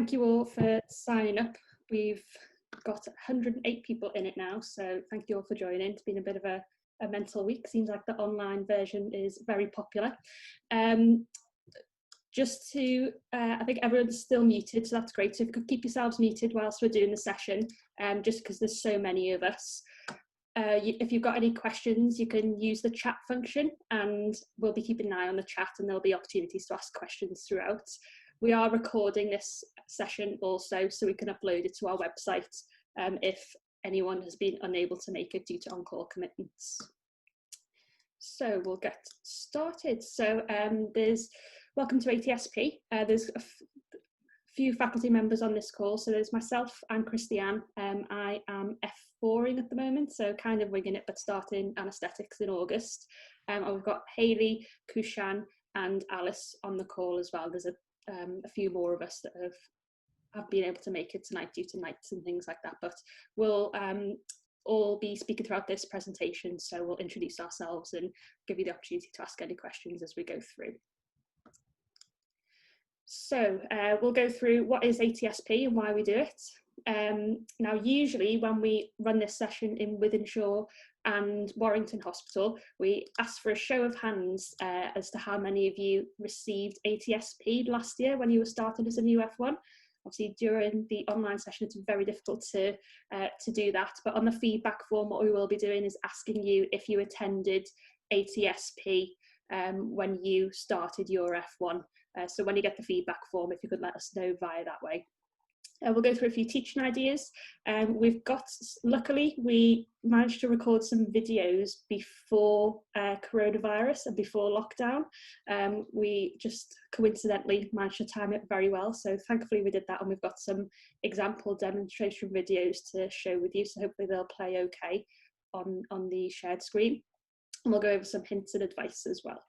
thank you all for signing up. We've got 108 people in it now, so thank you all for joining. It's been a bit of a mental week. Seems like the online version is very popular. Just to, I think everyone's still muted, so that's great. So if you could keep yourselves muted whilst we're doing the session, just because there's so many of us. If you've got any questions, you can use the chat function, and we'll be keeping an eye on the chat, and there'll be opportunities to ask questions throughout. We are recording this session also, so we can upload it to our website if anyone has been unable to make it due to on-call commitments. So we'll get started. So welcome to ATSP. There's a few faculty members on this call. So there's myself and Christiane. I am F4ing at the moment, so kind of winging it, but starting anaesthetics in August. And we've got Hayley, Kushan and Alice on the call as well. There's a few more of us that have been able to make it tonight due to nights and things like that, but we'll all be speaking throughout this presentation, so we'll introduce ourselves and give you the opportunity to ask any questions as we go through. So we'll go through what is ATSP and why we do it. Now, usually when we run this session in Wythenshawe and Warrington Hospital, we ask for a show of hands as to how many of you received ATSP last year when you were started as a new F1. Obviously, during the online session, it's very difficult to do that, but on the feedback form, what we will be doing is asking you if you attended ATSP when you started your F1. So when you get the feedback form, if you could let us know via that way. We'll go through a few teaching ideas. Luckily, we managed to record some videos before coronavirus and before lockdown. We just coincidentally managed to time it very well. So thankfully we did that, and we've got some example demonstration videos to show with you. So hopefully they'll play okay on the shared screen. And we'll go over some hints and advice as well.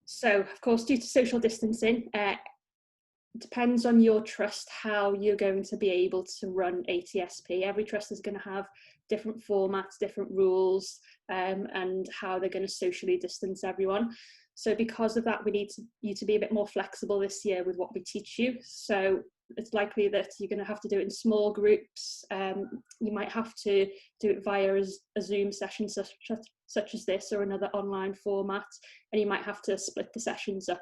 So of course, due to social distancing, depends on your trust how you're going to be able to run ATSP. Every trust is going to have different formats, different rules, and how they're going to socially distance everyone. So because of that, we need you to be a bit more flexible this year with what we teach you. So it's likely that you're going to have to do it in small groups. You might have to do it via a Zoom session such as this, or another online format, and you might have to split the sessions up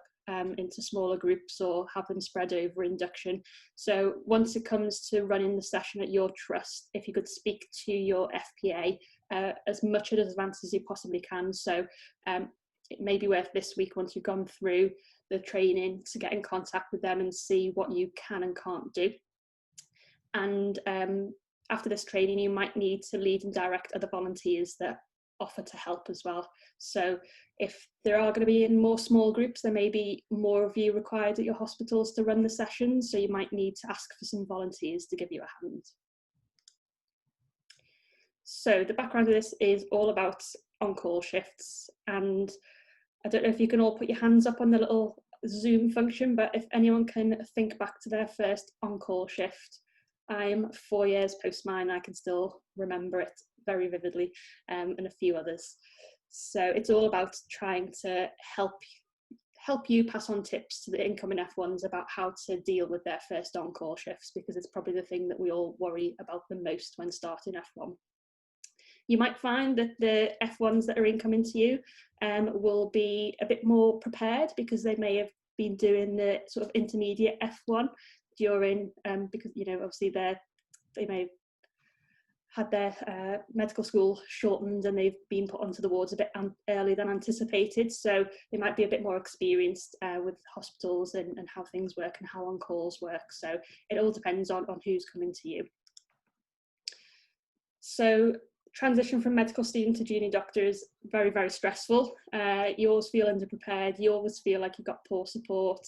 into smaller groups or have them spread over induction. So once it comes to running the session at your trust, if you could speak to your FPA as much in advance as you possibly can. So it may be worth this week, once you've gone through the training, to get in contact with them and see what you can and can't do. And after this training, you might need to lead and direct other volunteers that offer to help as well. So if there are going to be in more small groups, there may be more of you required at your hospitals to run the sessions, so you might need to ask for some volunteers to give you a hand. So the background of this is all about on-call shifts, and I don't know if you can all put your hands up on the little Zoom function, but if anyone can think back to their first on-call shift. I'm 4 years post mine, I can still remember it very vividly, and a few others. So it's all about trying to help you pass on tips to the incoming F1s about how to deal with their first on-call shifts, because it's probably the thing that we all worry about the most when starting F1. You might find that the F1s that are incoming to you will be a bit more prepared, because they may have been doing the sort of intermediate F1 during, because, you know, obviously they may have had their medical school shortened and they've been put onto the wards a bit earlier than anticipated. So they might be a bit more experienced with hospitals and how things work and how on-calls work. So it all depends on who's coming to you. So transition from medical student to junior doctor is very, very stressful. You always feel underprepared. You always feel like you've got poor support.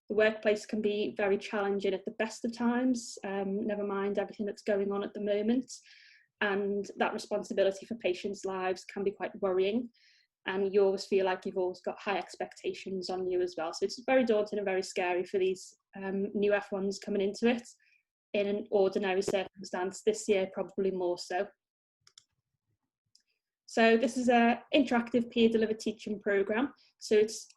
The workplace can be very challenging at the best of times, never mind everything that's going on at the moment. And that responsibility for patients' lives can be quite worrying. And you always feel like you've always got high expectations on you as well. So it's very daunting and very scary for these new F1s coming into it in an ordinary circumstance. This year, probably more so. So this is an interactive peer-delivered teaching programme. So it's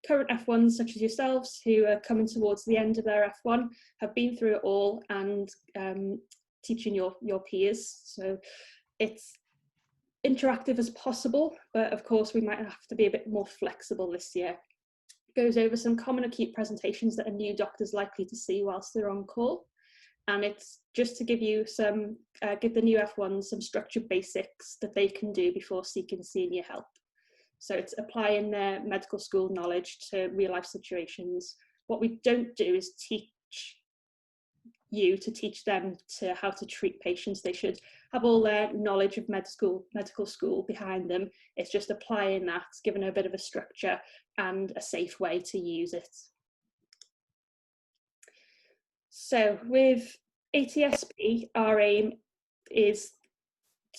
current F1s, such as yourselves, who are coming towards the end of their F1, have been through it all and teaching your peers. So it's interactive as possible, but of course we might have to be a bit more flexible this year. It goes over some common acute presentations that a new doctor is likely to see whilst they're on call. And it's just to give you some, give the new F1s some structured basics that they can do before seeking senior help. So it's applying their medical school knowledge to real life situations. What we don't do is teach them to how to treat patients. They should have all their knowledge of medical school behind them. It's just applying that, giving a bit of a structure and a safe way to use it. So with ATSP, our aim is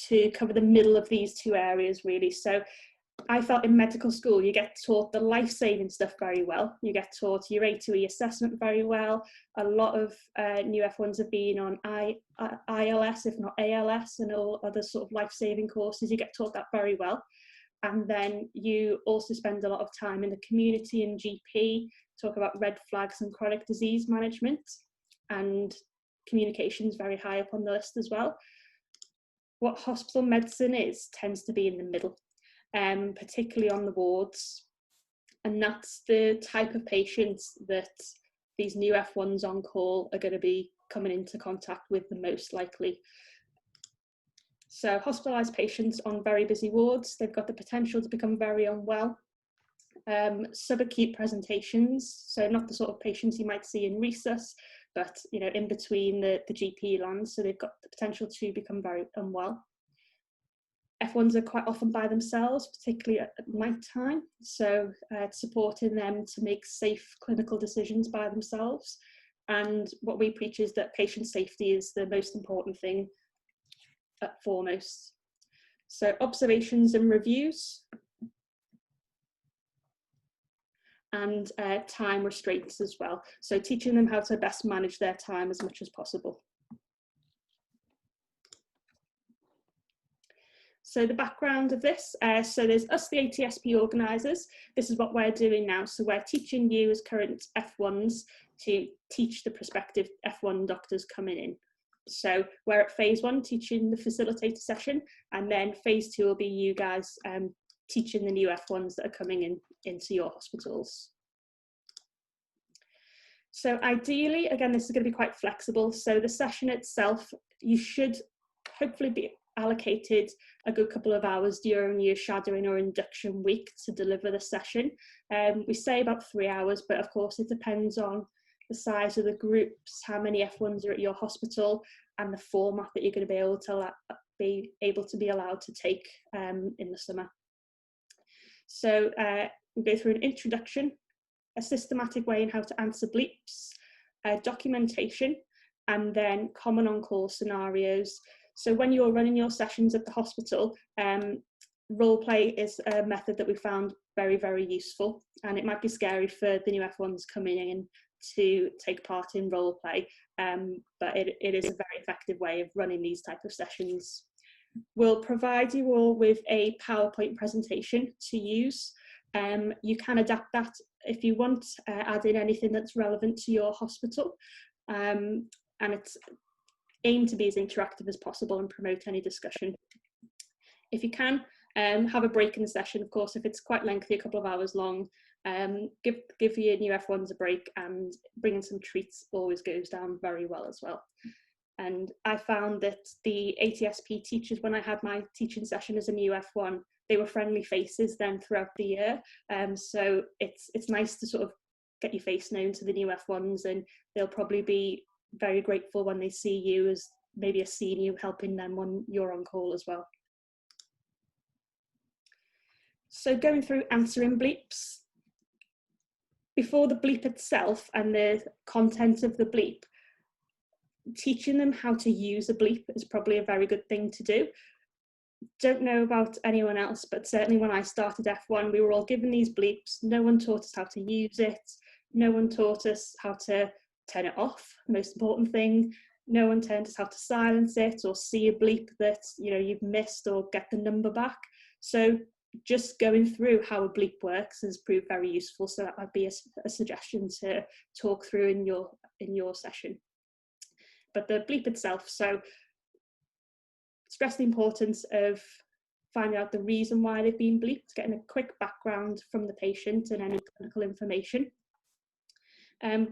to cover the middle of these two areas really. So I felt in medical school, you get taught the life-saving stuff very well. You get taught your A2E assessment very well. A lot of new F1s have been on ILS, if not ALS, and all other sort of life-saving courses. You get taught that very well. And then you also spend a lot of time in the community and GP, talk about red flags and chronic disease management, and communication's very high up on the list as well. What hospital medicine tends to be in the middle. Particularly on the wards, and that's the type of patients that these new F1s on call are going to be coming into contact with the most likely. So hospitalised patients on very busy wards, they've got the potential to become very unwell. Subacute presentations, so not the sort of patients you might see in resus, but in between the GP lands, so they've got the potential to become very unwell. F1s are quite often by themselves, particularly at night time, so supporting them to make safe clinical decisions by themselves. And what we preach is that patient safety is the most important thing at foremost. So observations and reviews, and time restraints as well. So teaching them how to best manage their time as much as possible. So the background of this, so there's us, the ATSP organisers. This is what we're doing now. So we're teaching you as current F1s to teach the prospective F1 doctors coming in. So we're at phase 1 teaching the facilitator session, and then phase 2 will be you guys teaching the new F1s that are coming into your hospitals. So ideally, again, this is going to be quite flexible. So the session itself, you should hopefully be allocated a good couple of hours during your shadowing or induction week to deliver the session. We say about 3 hours, but of course it depends on the size of the groups, how many F1s are at your hospital, and the format that you're going to be able to be allowed to take in the summer. So we'll go through an introduction, a systematic way in how to answer bleeps, documentation, and then common on-call scenarios. So when you're running your sessions at the hospital, role play is a method that we found very, very useful, and it might be scary for the new F1s coming in to take part in role play, but it is a very effective way of running these type of sessions. We'll provide you all with a PowerPoint presentation to use. You can adapt that if you want, add in anything that's relevant to your hospital, and it's aim to be as interactive as possible and promote any discussion. If you can, have a break in the session. Of course, if it's quite lengthy, a couple of hours long, give your new F1s a break, and bringing some treats always goes down very well as well. And I found that the ATSP teachers, when I had my teaching session as a new F1, they were friendly faces then throughout the year. So it's nice to sort of get your face known to the new F1s, and they'll probably be very grateful when they see you as maybe a senior helping them when you're on call as well. So going through answering bleeps. Before the bleep itself and the content of the bleep, teaching them how to use a bleep is probably a very good thing to do. Don't know about anyone else, but certainly when I started F1, we were all given these bleeps. No one taught us how to use it. No one taught us how to turn it off, the most important thing. No one taught us how to silence it or see a bleep that you've missed or get the number back. So just going through how a bleep works has proved very useful. So that might be a suggestion to talk through in your session. But the bleep itself, so stress the importance of finding out the reason why they've been bleeped, getting a quick background from the patient and any clinical information.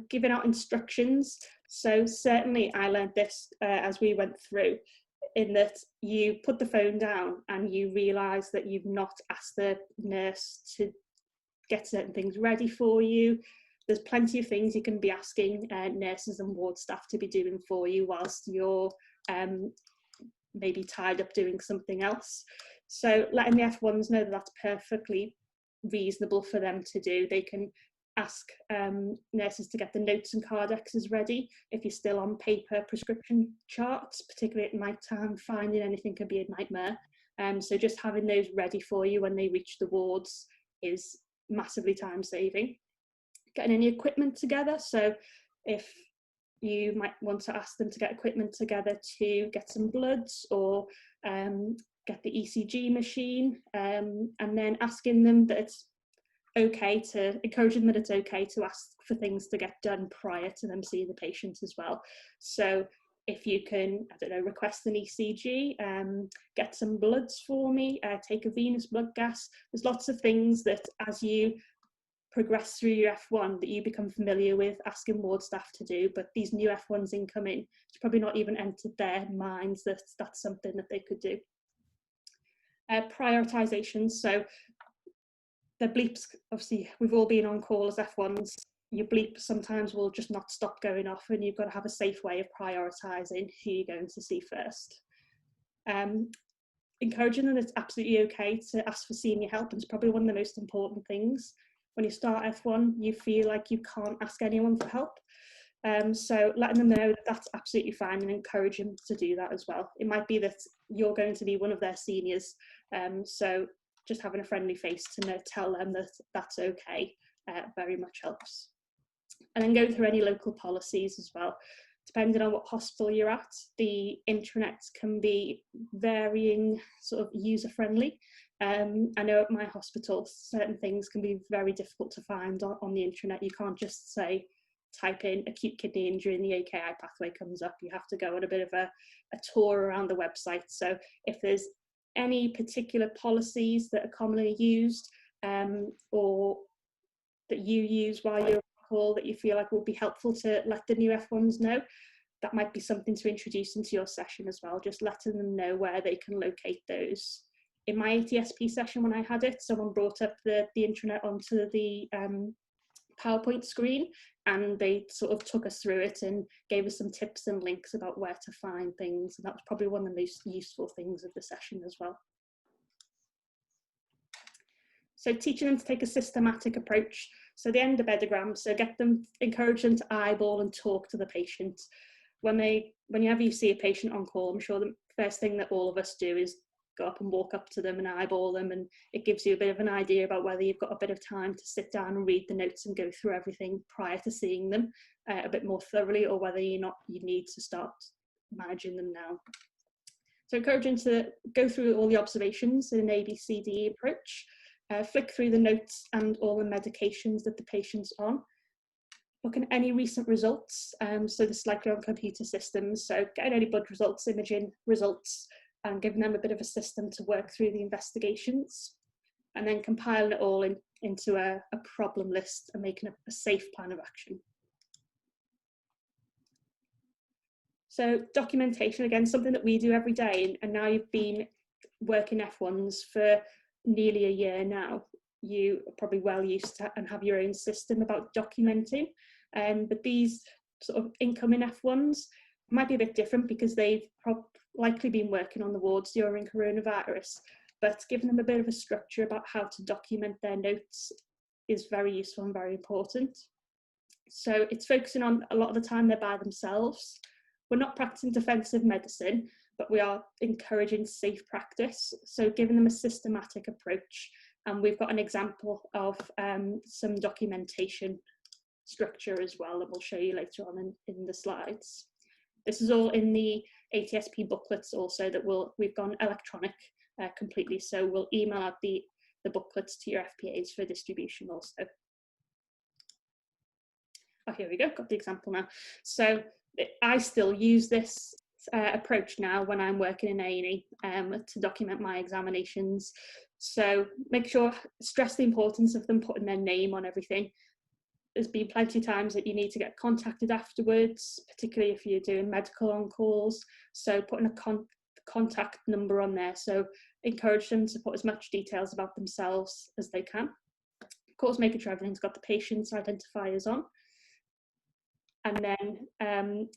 Giving out instructions. So certainly I learned this as we went through, in that you put the phone down and you realise that you've not asked the nurse to get certain things ready for you. There's plenty of things you can be asking nurses and ward staff to be doing for you whilst you're maybe tied up doing something else. So letting the F1s know that that's perfectly reasonable for them to do. They can ask nurses to get the notes and Cardexes ready. If you're still on paper prescription charts, particularly at night time, finding anything can be a nightmare. So just having those ready for you when they reach the wards is massively time saving. Getting any equipment together. So if you might want to ask them to get equipment together to get some bloods or get the ECG machine, and then asking them that it's okay to, encouraging that it's okay to ask for things to get done prior to them seeing the patient as well. So if you can, I don't know, request an ECG, get some bloods for me, take a venous blood gas. There's lots of things that as you progress through your F1 that you become familiar with asking ward staff to do, but these new F1s incoming, it's probably not even entered their minds that that's something that they could do. Prioritisation, so the bleeps, obviously we've all been on call as F1s, your bleep sometimes will just not stop going off and you've got to have a safe way of prioritising who you're going to see first. Encouraging them that it's absolutely okay to ask for senior help, and it's probably one of the most important things. When you start F1, you feel like you can't ask anyone for help. So letting them know that that's absolutely fine and encourage them to do that as well. It might be that you're going to be one of their seniors, so just having a friendly face to tell them that that's okay very much helps. And then go through any local policies as well. Depending on what hospital you're at, the intranet can be varying sort of user-friendly. I know at my hospital, certain things can be very difficult to find on the intranet. You can't just say, type in acute kidney injury and the AKI pathway comes up. You have to go on a bit of a tour around the website. So if there's any particular policies that are commonly used or that you use while you're on call that you feel like would be helpful to let the new F1s know, that might be something to introduce into your session as well, just letting them know where they can locate those. In my ATSP session when I had it, someone brought up the intranet onto the PowerPoint screen and they sort of took us through it and gave us some tips and links about where to find things, and that was probably one of the most useful things of the session as well. So teaching them to take a systematic approach. So the endobedogram, so encourage them to eyeball and talk to the patient. Whenever you see a patient on call, I'm sure the first thing that all of us do is go up and walk up to them and eyeball them, and it gives you a bit of an idea about whether you've got a bit of time to sit down and read the notes and go through everything prior to seeing them a bit more thoroughly, or whether you need to start managing them now. So encouraging to go through all the observations in an ABCDE approach, flick through the notes and all the medications that the patient's on, look at any recent results, so this is likely on computer systems, so getting any blood results, imaging results, and giving them a bit of a system to work through the investigations, and then compiling it all into a problem list and making a safe plan of action. So documentation, again, something that we do every day, and now you've been working F1s for nearly a year now. You are probably well used to and have your own system about documenting, but these sort of incoming F1s might be a bit different because they've likely been working on the wards during coronavirus, but giving them a bit of a structure about how to document their notes is very useful and very important. So it's focusing on, a lot of the time they're by themselves. We're not practicing defensive medicine, but we are encouraging safe practice. So giving them a systematic approach. And we've got an example of some documentation structure as well that we'll show you later on in the slides. This is all in the ATSP booklets also that we've gone electronic completely. So we'll email out the the booklets to your FPAs for distribution also. Oh, here we go, got the example now. So I still use this approach now when I'm working in A&E to document my examinations. So make sure, stress the importance of them putting their name on everything. There's been plenty of times that you need to get contacted afterwards, particularly if you're doing medical on-calls. So putting a contact number on there. So encourage them to put as much details about themselves as they can. Of course, making sure everything's got the patient's identifiers on. And then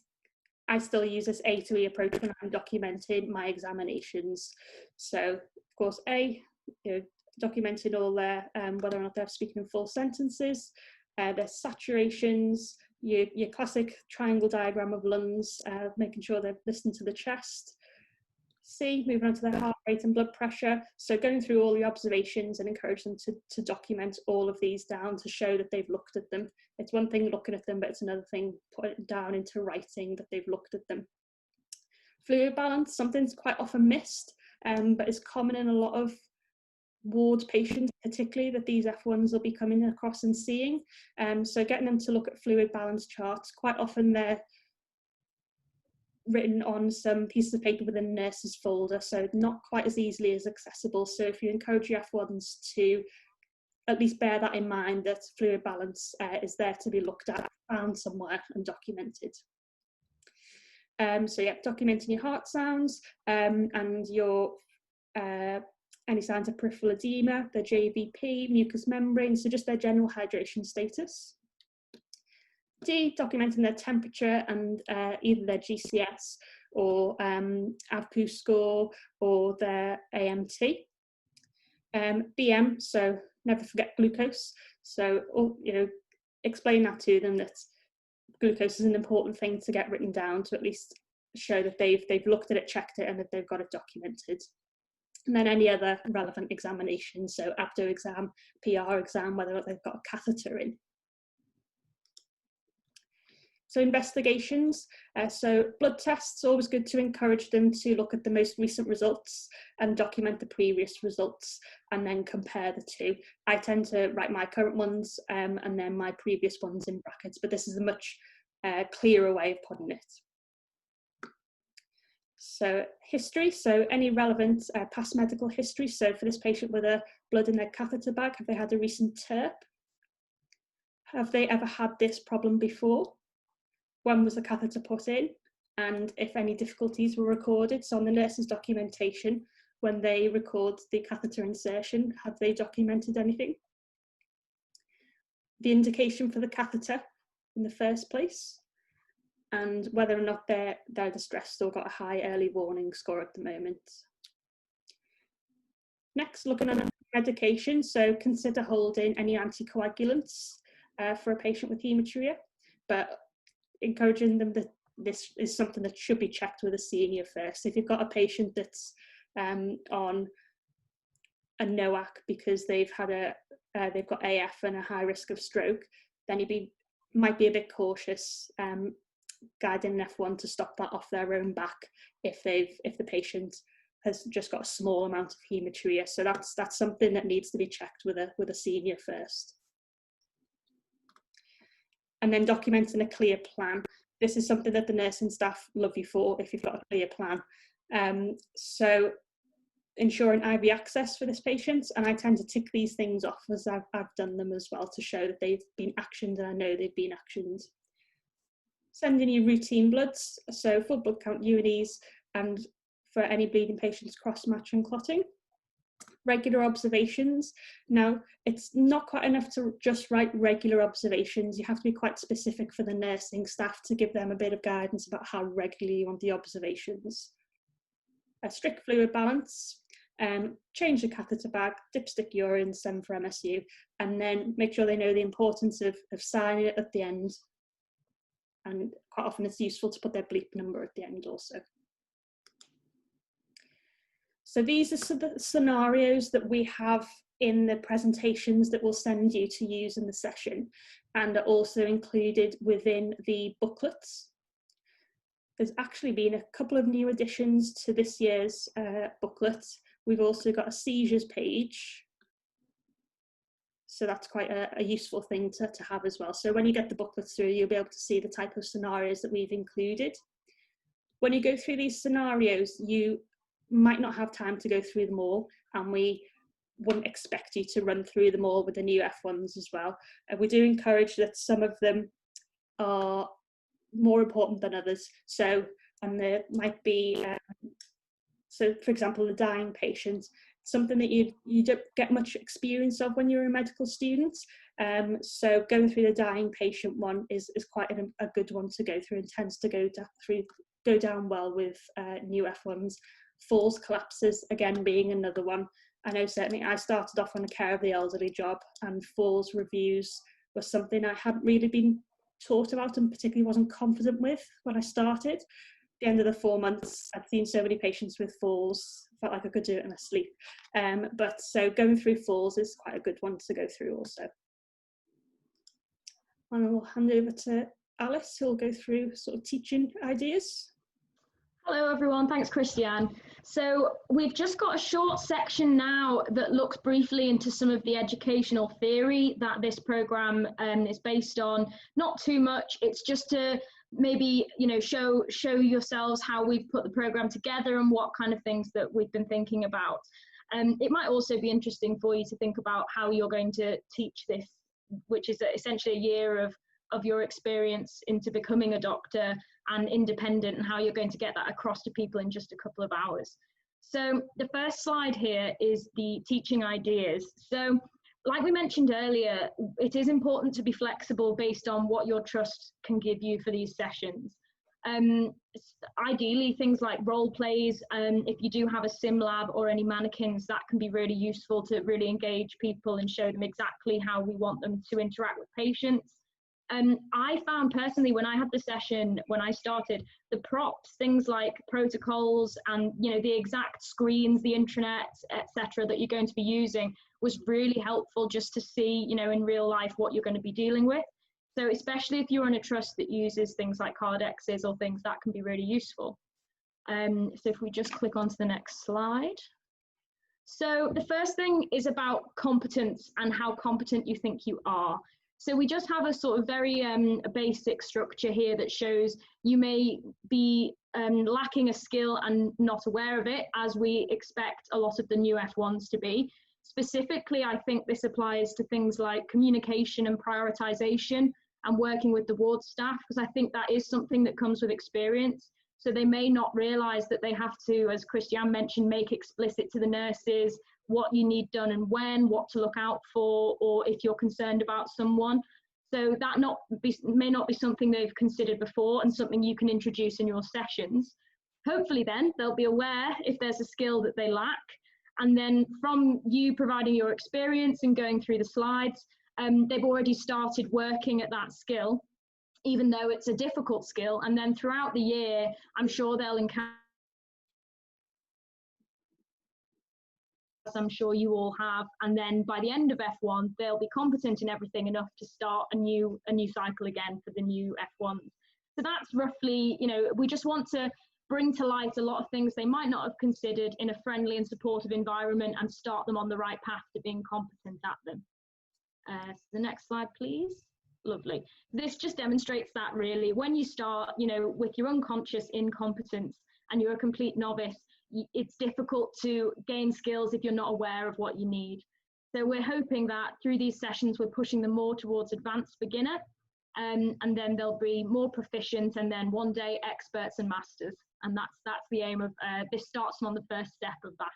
I still use this A to E approach when I'm documenting my examinations. So, of course, A, documenting all their, whether or not they're speaking in full sentences, their saturations, your classic triangle diagram of lungs, making sure they're listening to the chest. C, moving on to their heart rate and blood pressure. So going through all the observations and encourage them to document all of these down to show that they've looked at them. It's one thing looking at them, but it's another thing putting it down into writing that they've looked at them. Fluid balance, something that's quite often missed, but is common in a lot of ward patients, particularly that these F1s will be coming across and seeing. So getting them to look at fluid balance charts, quite often they're written on some pieces of paper within a nurse's folder, so not quite as easily as accessible. So if you encourage your F1s to at least bear that in mind, that fluid balance is there to be looked at, found somewhere and documented. So yeah, documenting your heart sounds and your any signs of peripheral edema, the JVP, mucous membrane, so just their general hydration status. D, documenting their temperature and either their GCS or AVPU score or their AMT. BM, so never forget glucose. So, explain that to them, that glucose is an important thing to get written down to at least show that they've looked at it, checked it, and that they've got it documented. And then any other relevant examinations, so abdo exam, PR exam, whether or not they've got a catheter in. So investigations, so blood tests, always good to encourage them to look at the most recent results and document the previous results and then compare the two. I tend to write my current ones and then my previous ones in brackets, but this is a much clearer way of putting it. So history, so any relevant past medical history. So for this patient with a blood in their catheter bag, have they had a recent TERP? Have they ever had this problem before? When was the catheter put in? And if any difficulties were recorded, so on the nurse's documentation, when they record the catheter insertion, have they documented anything? The indication for the catheter in the first place, and whether or not they're distressed or got a high early warning score at the moment. Next, looking at medication, so consider holding any anticoagulants for a patient with hematuria, but encouraging them that this is something that should be checked with a senior first. If you've got a patient that's on a NOAC because they've got AF and a high risk of stroke, then you might be a bit cautious guiding an F1 to stop that off their own back if the patient has just got a small amount of hematuria. So that's something that needs to be checked with a senior first. And then documenting a clear plan. This is something that the nursing staff love you for if you've got a clear plan. So ensuring IV access for this patient, and I tend to tick these things off as I've done them as well to show that they've been actioned and I know they've been actioned. Sending you routine bloods, so full blood count UNEs, and for any bleeding patients, cross-match and clotting. Regular observations. Now, it's not quite enough to just write regular observations. You have to be quite specific for the nursing staff to give them a bit of guidance about how regularly you want the observations. A strict fluid balance, change the catheter bag, dipstick urine, send for MSU, and then make sure they know the importance of signing it at the end. And quite often it's useful to put their bleep number at the end also. So these are the scenarios that we have in the presentations that we'll send you to use in the session, and are also included within the booklets. There's actually been a couple of new additions to this year's booklet. We've also got a seizures page, So that's quite a useful thing to have as well. So when you get the booklets through, you'll be able to see the type of scenarios that we've included. When you go through these scenarios, you might not have time to go through them all, and we wouldn't expect you to run through them all with the new F1s as well. We do encourage that some of them are more important than others. So, and there might be, so for example, the dying patient, something that you don't get much experience of when you're a medical student. So going through the dying patient one is quite a good one to go through, and tends to go down well with new F1s. Falls collapses, again, being another one. I know certainly I started off on a care of the elderly job, and falls reviews was something I hadn't really been taught about and particularly wasn't confident with when I started. At the end of the 4 months, I've seen so many patients with falls, felt like I could do it in my sleep. But so going through falls is quite a good one to go through also. And I will hand over to Alice, who will go through sort of teaching ideas. Hello everyone, thanks Christiane. So we've just got a short section now that looks briefly into some of the educational theory that this programme is based on. Not too much, it's just to maybe, you know, show yourselves how we've put the programme together and what kind of things that we've been thinking about. It might also be interesting for you to think about how you're going to teach this, which is essentially a year of your experience into becoming a doctor and independent, and how you're going to get that across to people in just a couple of hours. So the first slide here is the teaching ideas. So like we mentioned earlier, it is important to be flexible based on what your trust can give you for these sessions. Ideally, things like role plays, if you do have a sim lab or any mannequins, that can be really useful to really engage people and show them exactly how we want them to interact with patients. I found personally, when I had the session, when I started, the props, things like protocols and, you know, the exact screens, the intranet, etc., that you're going to be using was really helpful just to see, you know, in real life what you're going to be dealing with. So especially if you're in a trust that uses things like Cardexes or things, that can be really useful. So if we just click onto the next slide. So the first thing is about competence and how competent you think you are. So we just have a sort of very basic structure here that shows you may be lacking a skill and not aware of it, as we expect a lot of the new F1s to be. Specifically, I think this applies to things like communication and prioritization and working with the ward staff, because I think that is something that comes with experience. So they may not realize that they have to, as Christiane mentioned, make explicit to the nurses what you need done and when, what to look out for, or if you're concerned about someone. So that may not be something they've considered before, and something you can introduce in your sessions. Hopefully then they'll be aware if there's a skill that they lack. And then from you providing your experience and going through the slides, they've already started working at that skill, even though it's a difficult skill. And then throughout the year, I'm sure they'll encounter, as I'm sure you all have, and then by the end of F1, they'll be competent in everything enough to start a new cycle again for the new F1s. So that's roughly, you know, we just want to bring to light a lot of things they might not have considered in a friendly and supportive environment, and start them on the right path to being competent at them. So the next slide, please. Lovely. This just demonstrates that really. When you start, you know, with your unconscious incompetence and you're a complete novice, it's difficult to gain skills if you're not aware of what you need. So we're hoping that through these sessions, we're pushing them more towards advanced beginner, and then they'll be more proficient, and then one day experts and masters. And that's the aim of this. Starts them on the first step of that.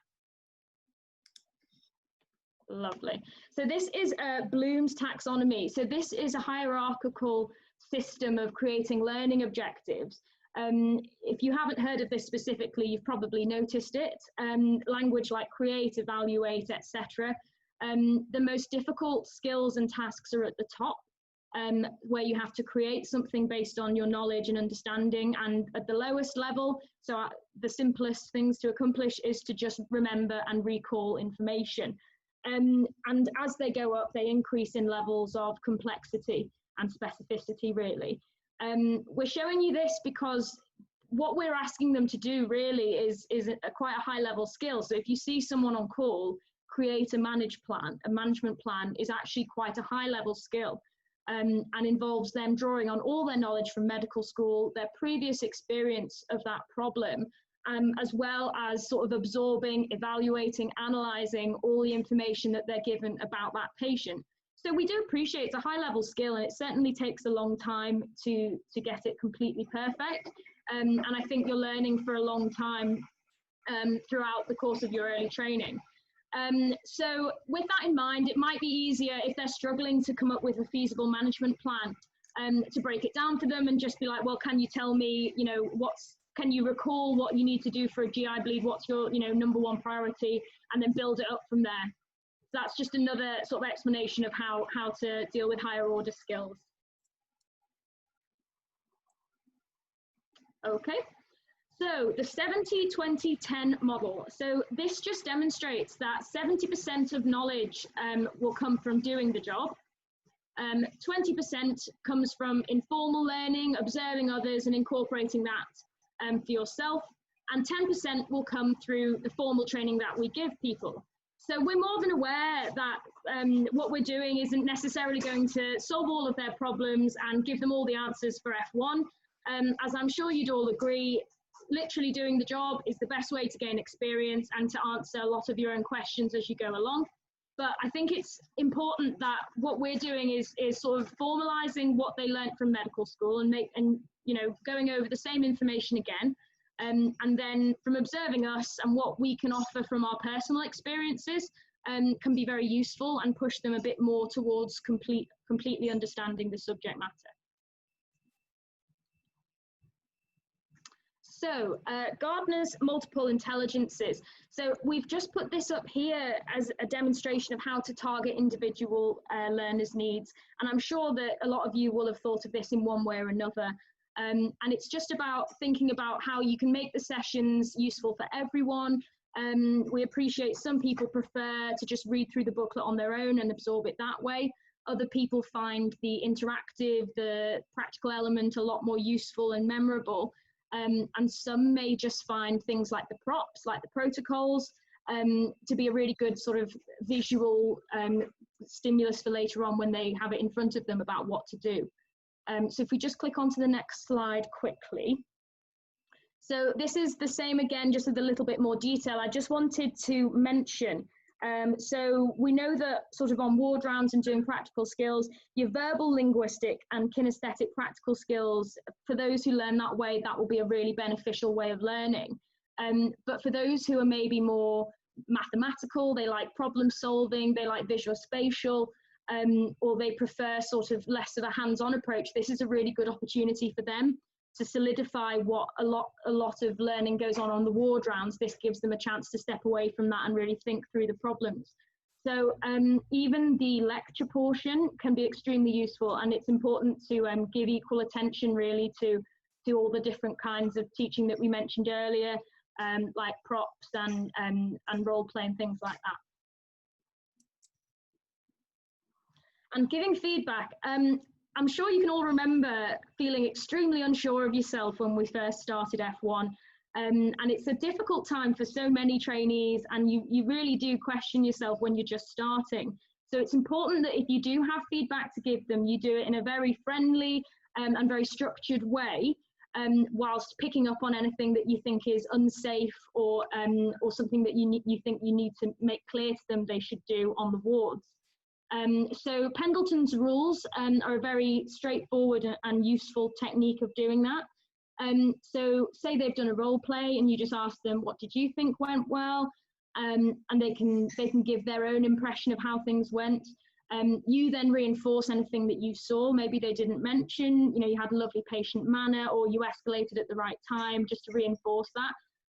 Lovely. So this is Bloom's taxonomy. So this is a hierarchical system of creating learning objectives. If you haven't heard of this specifically, you've probably noticed it. Language like create, evaluate, etc. The most difficult skills and tasks are at the top, where you have to create something based on your knowledge and understanding. And at the lowest level, so the simplest things to accomplish is to just remember and recall information. And as they go up, they increase in levels of complexity and specificity, really. We're showing you this because what we're asking them to do really is quite a high level skill. So if you see someone on call, create a management plan is actually quite a high level skill, and involves them drawing on all their knowledge from medical school, their previous experience of that problem, as well as sort of absorbing, evaluating, analysing all the information that they're given about that patient. So we do appreciate it's a high level skill, and it certainly takes a long time to get it completely perfect. And I think you're learning for a long time throughout the course of your early training. So with that in mind, it might be easier if they're struggling to come up with a feasible management plan, to break it down for them and just be like, well, can you tell me, you know, can you recall what you need to do for a GI bleed? What's your, you know, #1 priority? And then build it up from there. So that's just another sort of explanation of how to deal with higher order skills. Okay. So the 70-20-10 model. So this just demonstrates that 70% of knowledge will come from doing the job. 20% comes from informal learning, observing others and incorporating that for yourself. And 10% will come through the formal training that we give people. So we're more than aware that what we're doing isn't necessarily going to solve all of their problems and give them all the answers for F1. As I'm sure you'd all agree, literally doing the job is the best way to gain experience and to answer a lot of your own questions as you go along. But I think it's important that what we're doing is sort of formalizing what they learned from medical school and you know, going over the same information again. And then from observing us and what we can offer from our personal experiences can be very useful and push them a bit more towards completely understanding the subject matter. So Gardner's multiple intelligences. So we've just put this up here as a demonstration of how to target individual learners' needs. And I'm sure that a lot of you will have thought of this in one way or another. And it's just about thinking about how you can make the sessions useful for everyone. We appreciate some people prefer to just read through the booklet on their own and absorb it that way. Other people find the interactive, the practical element a lot more useful and memorable. And some may just find things like the props, like the protocols, to be a really good sort of visual stimulus for later on when they have it in front of them about what to do. So if we just click onto the next slide quickly. So this is the same again, just with a little bit more detail. I just wanted to mention, so we know that sort of on ward rounds and doing practical skills, your verbal, linguistic and kinesthetic practical skills, for those who learn that way, that will be a really beneficial way of learning. But for those who are maybe more mathematical, they like problem solving, they like visual spatial, or they prefer sort of less of a hands-on approach, this is a really good opportunity for them to solidify what a lot of learning goes on the ward rounds. This gives them a chance to step away from that and really think through the problems. So even the lecture portion can be extremely useful, and it's important to give equal attention really to all the different kinds of teaching that we mentioned earlier, like props and role play and things like that. And giving feedback. I'm sure you can all remember feeling extremely unsure of yourself when we first started F1. And it's a difficult time for so many trainees, and you really do question yourself when you're just starting. So it's important that if you do have feedback to give them, you do it in a very friendly and very structured way, whilst picking up on anything that you think is unsafe or something that you think you need to make clear to them they should do on the wards. So Pendleton's rules are a very straightforward and useful technique of doing that. So say they've done a role play and you just ask them, what did you think went well? And they can give their own impression of how things went. You then reinforce anything that you saw. Maybe they didn't mention, you know, you had a lovely patient manner, or you escalated at the right time, just to reinforce that.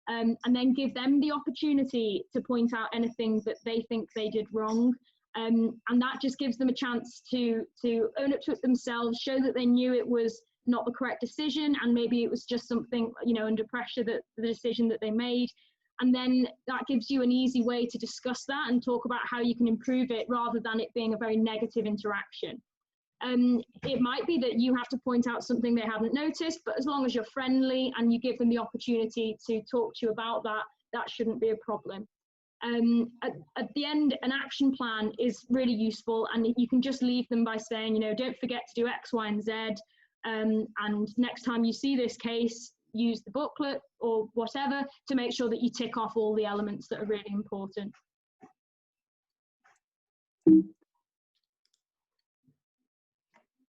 And then give them the opportunity to point out anything that they think they did wrong. And that just gives them a chance to own up to it themselves, show that they knew it was not the correct decision, and maybe it was just something, you know, under pressure, that the decision that they made. And then that gives you an easy way to discuss that and talk about how you can improve it, rather than it being a very negative interaction. It might be that you have to point out something they haven't noticed, but as long as you're friendly and you give them the opportunity to talk to you about that, that shouldn't be a problem. At the end, an action plan is really useful, and you can just leave them by saying, you know, don't forget to do X, Y, and Z. And next time you see this case, use the booklet or whatever to make sure that you tick off all the elements that are really important.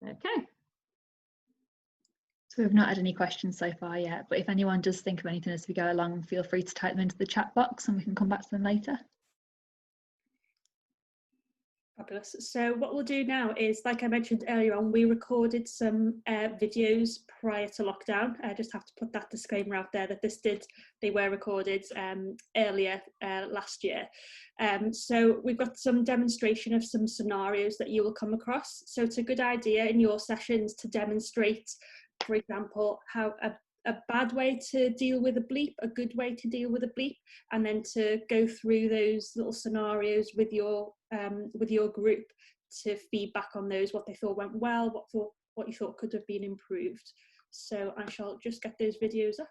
Okay. So we've not had any questions so far yet, but if anyone does think of anything as we go along, feel free to type them into the chat box and we can come back to them later. Fabulous. So what we'll do now is, like I mentioned earlier on, we recorded some videos prior to lockdown. I just have to put that disclaimer out there that they were recorded earlier last year. So we've got some demonstration of some scenarios that you will come across. So it's a good idea in your sessions to demonstrate, for example, how a bad way to deal with a bleep, a good way to deal with a bleep, and then to go through those little scenarios with your group to feedback on those, what they thought went well, what you thought could have been improved. So I shall just get those videos up.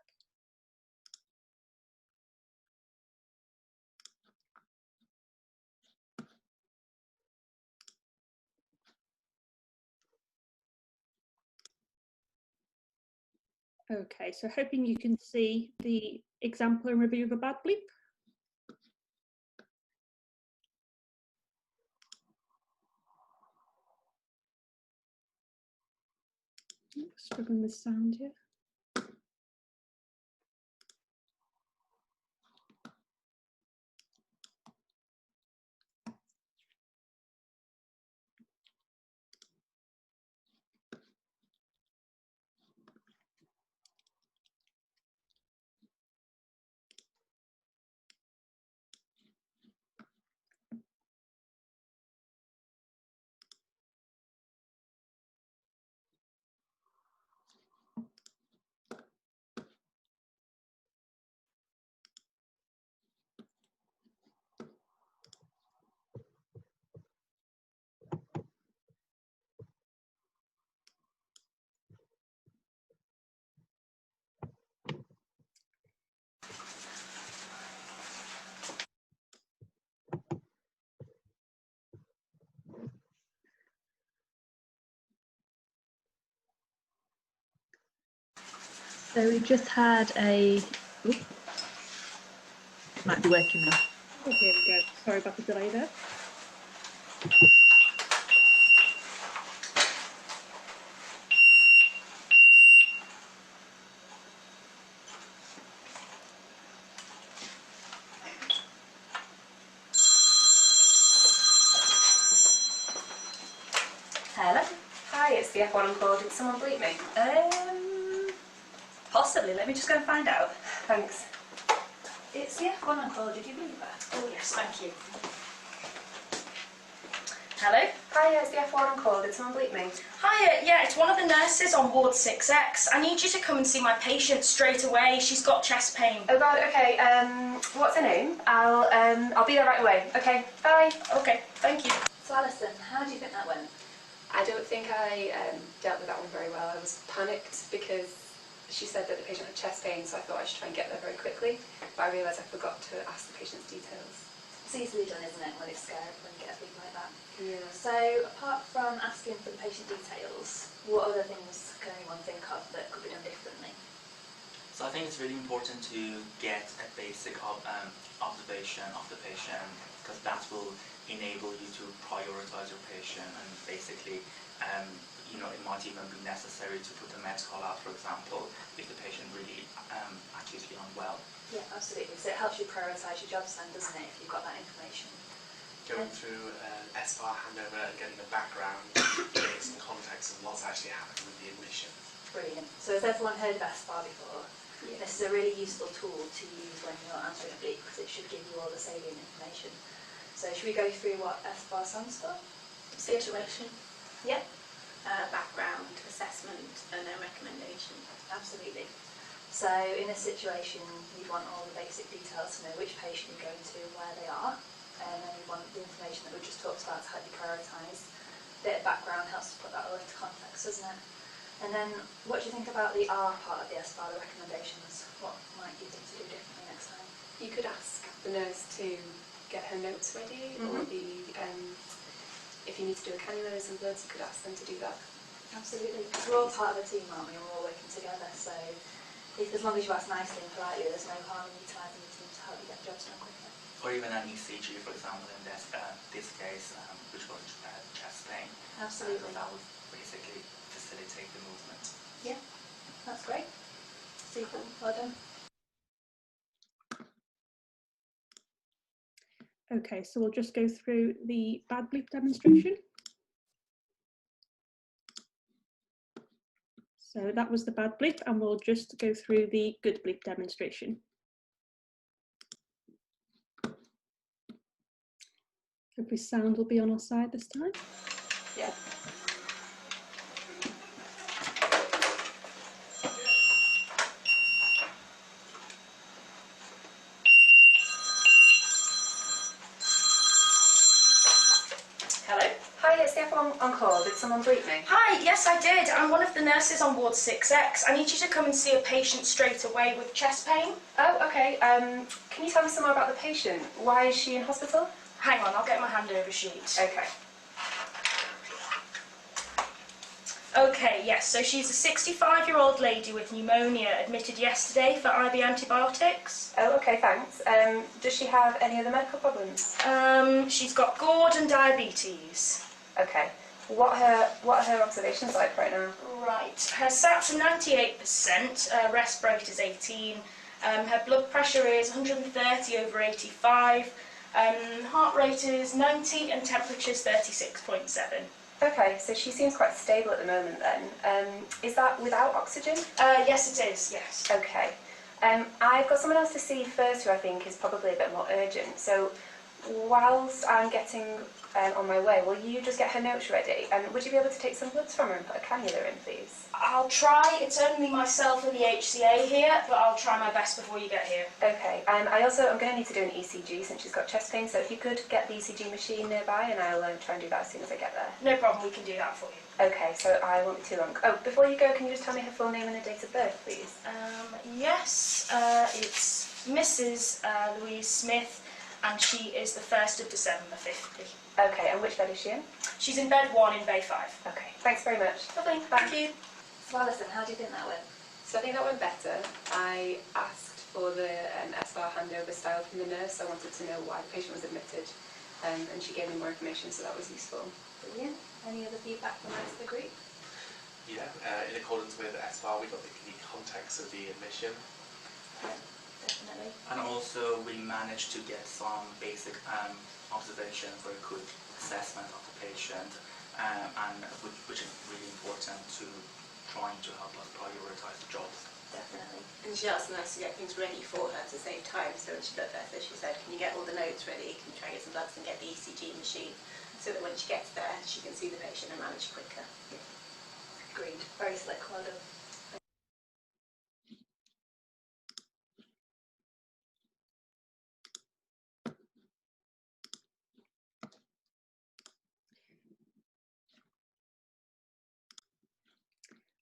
Okay, so hoping you can see the example and review of a bad bleep. Struggling with sound here. So we've just had a, might be working now. Oh, here we go. Sorry about the delay there. Hello. Hi, it's the F1 call. Did someone bleep me? Possibly. Let me just go and find out. Thanks. It's the F1 call. Did you bleep her? Oh yes, thank you. Hello. Hi, it's the F1 call. Did someone bleep me? Hiya, yeah, it's one of the nurses on ward 6X. I need you to come and see my patient straight away. She's got chest pain. Oh God. Okay. What's her name? I'll be there right away. Okay. Bye. Okay, thank you. So Alison, how do you think that went? I don't think I dealt with that one very well. I was panicked because she said that the patient had chest pain, so I thought I should try and get there very quickly, but I realised I forgot to ask the patient's details. It's easily done, isn't it, when it's scary, when you get a bleep like that? Yeah. So, apart from asking for the patient details, what other things can anyone think of that could be done differently? So I think it's really important to get a basic observation of the patient, because that will enable you to prioritize your patient, and basically it might even be necessary to put a med call out, for example, if the patient really acutely unwell. Yeah, absolutely. So it helps you prioritise your jobs then, doesn't it, if you've got that information? Going through SBAR handover and getting the background, getting some context of what's actually happened with the admission. Brilliant. So has everyone heard of SBAR before? Yeah. This is a really useful tool to use when you're answering a bleep, because it should give you all the salient information. So should we go through what SBAR stands for? Situation. Yep. Background, assessment, and a recommendation. Absolutely. So in this situation, you want all the basic details to know which patient you're going to, where they are, and then you want the information that we just talked about to help you prioritise. A bit of background helps to put that all into context, doesn't it? And then what do you think about the R part of the SBAR, the recommendations? What might you think to do differently next time? You could ask the nurse to get her notes ready, or if you need to do a cannula or some bloods, you could ask them to do that. Absolutely, because we're all part of a team, aren't we? And we're all working together, so as long as you ask nicely and politely, there's no harm in utilising the team to help you get jobs done quicker. Or even an ECG, for example, in this case, which was chest pain. Absolutely. That would basically facilitate the movement. Yeah, that's great. Super, well done. Okay, so we'll just go through the bad bleep demonstration. So that was the bad bleep, and we'll just go through the good bleep demonstration. Hopefully sound will be on our side this time. Yeah. Hello. Hi, it's the F1 on call. Did someone bleep me? Hi, yes I did. I'm one of the nurses on ward 6X. I need you to come and see a patient straight away with chest pain. Oh, okay. Can you tell me some more about the patient? Why is she in hospital? Hang on, I'll get my handover sheet. Okay. Okay, yes, so she's a 65-year-old lady with pneumonia admitted yesterday for IV antibiotics. Oh, okay, thanks. Does she have any other medical problems? She's got GORD and diabetes. Okay. What are her observations like right now? Right, her SATs are 98%, rest rate is 18, her blood pressure is 130/85, heart rate is 90 and temperature is 36.7. Okay, so she seems quite stable at the moment then. Is that without oxygen? Yes it is, yes. Okay. I've got someone else to see first who I think is probably a bit more urgent. So whilst I'm getting on my way, will you just get her notes ready? And would you be able to take some bloods from her and put a cannula in, please? I'll try. It's only myself and the HCA here, but I'll try my best before you get here. Okay. I'm going to need to do an ECG since she's got chest pain, so if you could get the ECG machine nearby, and I'll try and do that as soon as I get there. No problem, we can do that for you. Okay, so I won't be too long. Oh, before you go, can you just tell me her full name and her date of birth, please? Yes, it's Mrs. Louise Smith, and she is the 1st of December 50. Okay, and which bed is she in? She's in bed 1 in Bay 5. Okay, thanks very much. Lovely, Bye. thank you. So Alison, how do you think that went? So I think that went better. I asked for the SBAR handover style from the nurse. I wanted to know why the patient was admitted, and she gave me more information, so that was useful. Brilliant. Any other feedback from the rest of the group? Yeah, in accordance with SBAR, we got the context of the admission. Yeah, definitely. And also we managed to get some basic observation for a good assessment of the patient, and which is really important to trying to help us prioritize the jobs. Definitely. And she asked the nurse to get things ready for her to save time, so when she got there, so she said, can you get all the notes ready, can you try and get some bloods and get the ECG machine, so that when she gets there, she can see the patient and manage quicker. Agreed. Very slick, well done.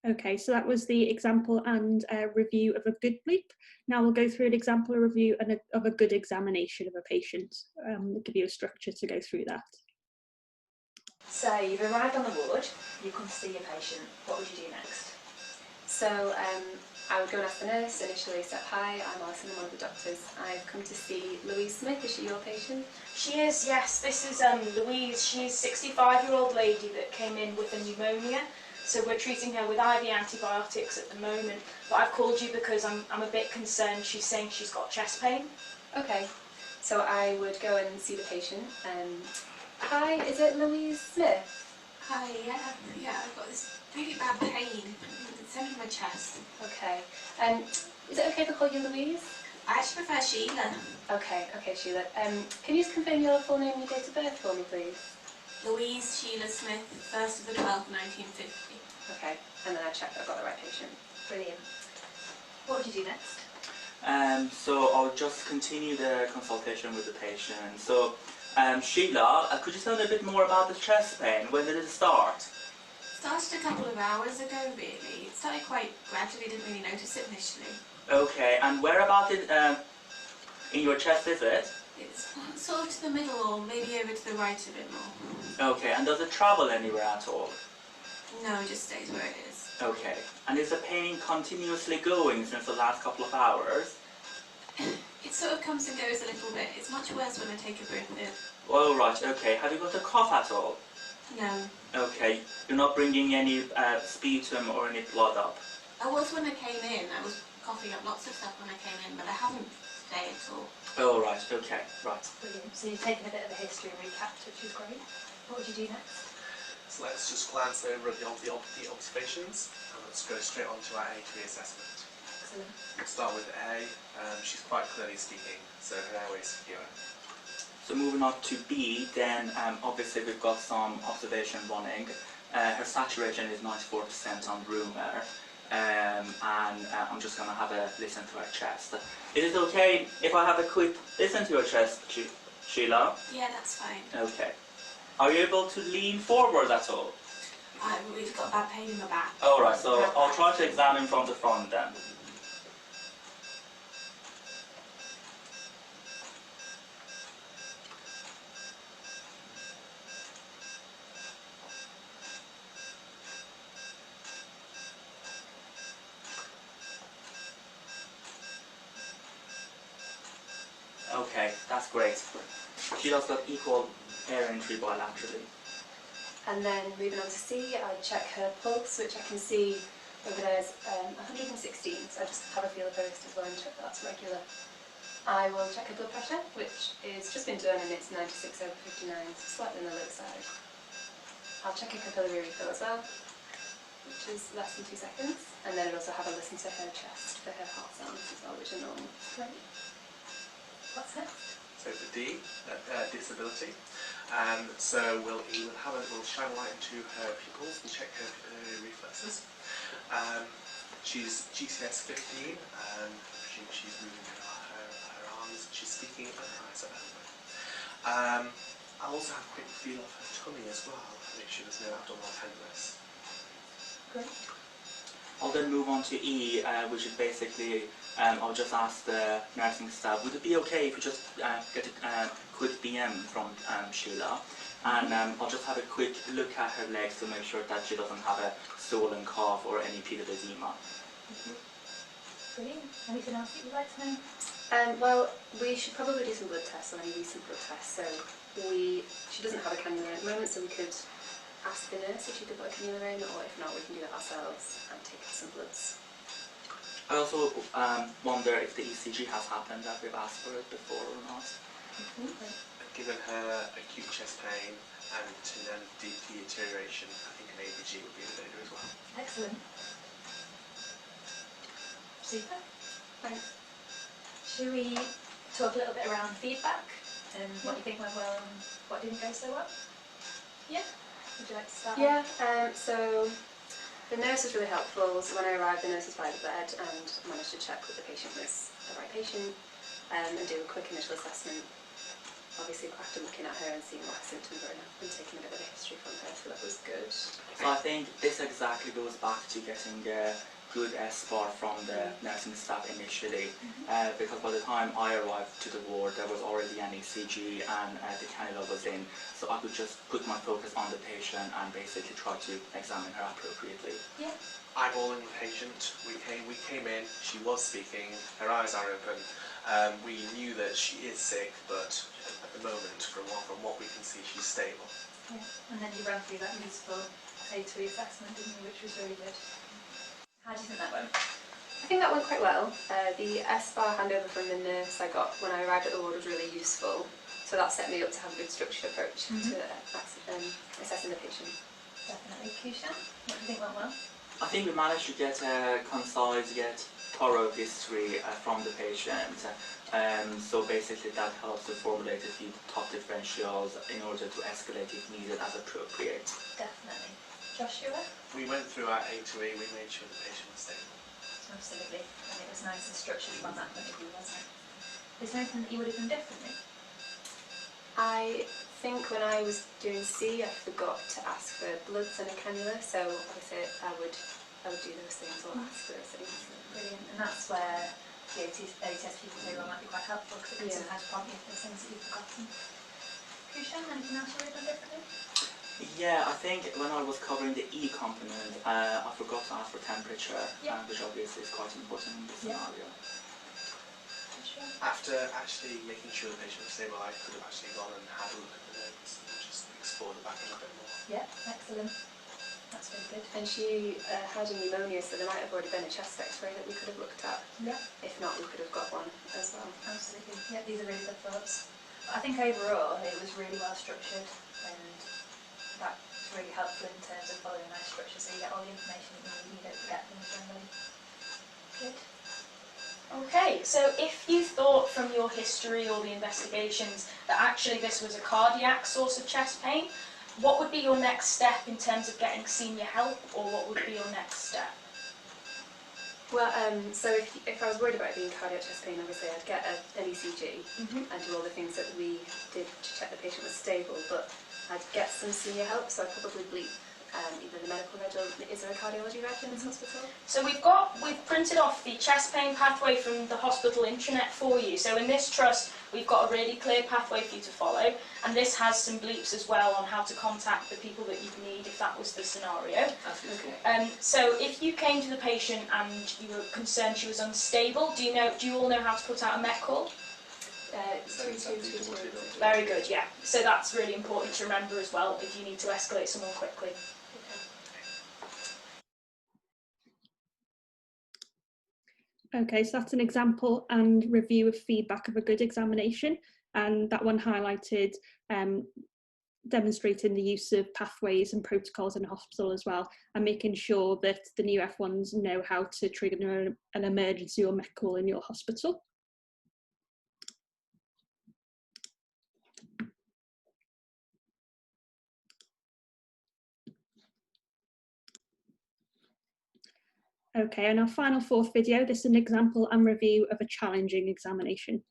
Okay, so that was the example and review of a good bleep. Now we'll go through an example review and of a good examination of a patient. We'll give you a structure to go through that. So you've arrived on the ward, you come to see your patient. What would you do next? So I would go and ask the nurse, initially say, hi, I'm Alison, I'm one of the doctors. I've come to see Louise Smith. Is she your patient? She is, yes. This is Louise. She's a 65-year-old lady that came in with a pneumonia. So we're treating her with IV antibiotics at the moment. But I've called you because I'm a bit concerned. She's saying she's got chest pain. Okay. So I would go and see the patient. Hi, is it Louise Smith? Hi, yeah, I've got this really bad pain in the centre of my chest. Okay. Is it okay if I call you Louise? I actually prefer Sheila. Okay, Sheila. Can you just confirm your full name and your date of birth for me, please? Louise Sheila Smith, 1st of the 12th, 1950. Okay, and then I checked I've got the right patient. Brilliant. What would you do next? So I'll just continue the consultation with the patient. So Sheila, could you tell me a bit more about the chest pain? When did it start? Started a couple of hours ago, really. It started quite gradually, didn't really notice it initially. Okay, and where about it? In your chest, is it? It's sort of to the middle or maybe over to the right a bit more. Okay, and does it travel anywhere at all? No, it just stays where it is. Okay, and is the pain continuously going since the last couple of hours? It sort of comes and goes a little bit. It's much worse when I take a breath in. Oh, right, okay. Have you got a cough at all? No. Okay, you're not bringing any sputum or any blood up? I was when I came in. I was coughing up lots of stuff when I came in, but I haven't today at all. Oh, right, okay, right. Brilliant. So you've taken a bit of a history recap, which is great. What would you do next? So let's just glance over at the observations and let's go straight on to our A3 assessment. Excellent. We'll start with A. She's quite clearly speaking, so her airway is secure. So moving on to B, then obviously we've got some observation running. Her saturation is 94% on room air, and I'm just going to have a listen to her chest. Is it okay if I have a quick listen to your chest, Sheila? Yeah, that's fine. Okay. Are you able to lean forward at all? We've got bad pain in my back. Alright, so I'll try to examine from the front then. Okay, that's great. Sheila's got equal air entry bilaterally. And then moving on to C, I check her pulse, which I can see over there is 116, so I just have a feel of her wrist as well and check that that's regular. I will check her blood pressure, which is just been done and it's 96/59, so slightly on the low side. I'll check her capillary refill as well, which is less than 2 seconds, and then I'll also have a listen to her chest for her heart sounds as well, which are normal. Great. What's next? So for D, disability. So we'll shine a light into her pupils and check her reflexes. She's GCS 15, and she's moving her arms. She's speaking and her eyes are open. I'll also have a quick feel of her tummy as well, to make sure there's no abdominal tenderness. Great. I'll then move on to E, which is basically, I'll just ask the nursing staff, would it be okay if we just get a quick BM from Sheila? And I'll just have a quick look at her legs to make sure that she doesn't have a swollen cough or any pedal edema. Brilliant. Anything else that you'd like to know? Well, we should probably do some blood tests on any recent blood tests. So she doesn't have a cannula at the moment, so we could ask the nurse if she could put a cannula in, or if not, we can do that ourselves and take some bloods. I also wonder if the ECG has happened, that we've asked for it before or not. Given her acute chest pain and then deep deterioration, I think an ABG would be a good idea as well. Excellent. Super. Thanks. Should we talk a little bit around feedback and what you think went well and what didn't go so well? Yeah. Would you like to start? Yeah, so the nurse was really helpful. So when I arrived, the nurse was by the bed and managed to check that the patient was the right patient and do a quick initial assessment. Obviously, after looking at her and seeing what her symptoms were and taking a bit of a history from her, so that was good. So I think this exactly goes back to getting a good SPAR from the nursing staff initially, because by the time I arrived to the ward, there was already an ECG and the cannula was in, so I could just put my focus on the patient and basically try to examine her appropriately. Yeah. Eyeballing the patient, we came in, she was speaking, her eyes are open. We knew that she is sick, but at the moment, from what we can see, she's stable. Yeah. And then you ran through that useful A2 assessment, didn't you, which was really good. How do you think that went? I think that went quite well. The SPAR handover from the nurse I got when I arrived at the ward was really useful, so that set me up to have a good structured approach to assessing the patient. Definitely. Kushan, what do you think went well? I think we managed to get a concise yet thorough history from the patient. So basically that helps to formulate a few top differentials in order to escalate if needed as appropriate. Definitely. Joshua? We went through our A to E, we made sure the patient was stable. Absolutely. And it was nice and structured from that point of view, wasn't it? Is there anything that you would have done differently? I think when I was doing C, I forgot to ask for bloods and a cannula, so obviously I would do those things or ask for those things. Brilliant. And that's where the ATSP material might be quite helpful because it can sometimes prompt you for things that you've forgotten. Kushan, anything else you would have done differently? Yeah, I think when I was covering the E component, I forgot to ask for temperature, which obviously is quite important in this scenario. After actually making sure the patient was stable, I could have actually gone and had a look at the notes and just explored the back end a bit more. Yeah, excellent. That's really good. And she had a pneumonia, so there might have already been a chest x-ray that we could have looked at. Yeah. If not, we could have got one as well. Absolutely. Yeah, these are really good thoughts. But I think overall it was really well structured, and that's really helpful in terms of following a nice structure, so you get all the information that you need, you don't forget things generally. Good. Okay, so if you thought from your history or the investigations that actually this was a cardiac source of chest pain, what would be your next step in terms of getting senior help, or what would be your next step? Well, so if I was worried about it being cardiac chest pain, obviously I'd get an ECG and do all the things that we did to check the patient was stable, but I'd get some senior help, so I'd probably either the medical reg or is there a cardiology reg in this hospital? So we've printed off the chest pain pathway from the hospital intranet for you. So in this trust, we've got a really clear pathway for you to follow, and this has some bleeps as well on how to contact the people that you'd need if that was the scenario. Okay. So if you came to the patient and you were concerned she was unstable, do you all know how to put out a MET call? 3222. Very good, yeah. So that's really important to remember as well if you need to escalate someone quickly. Okay, so that's an example and review of feedback of a good examination, and that one highlighted demonstrating the use of pathways and protocols in a hospital as well, and making sure that the new F1s know how to trigger an emergency or MET call in your hospital. Okay, and our final fourth video, this is an example and review of a challenging examination.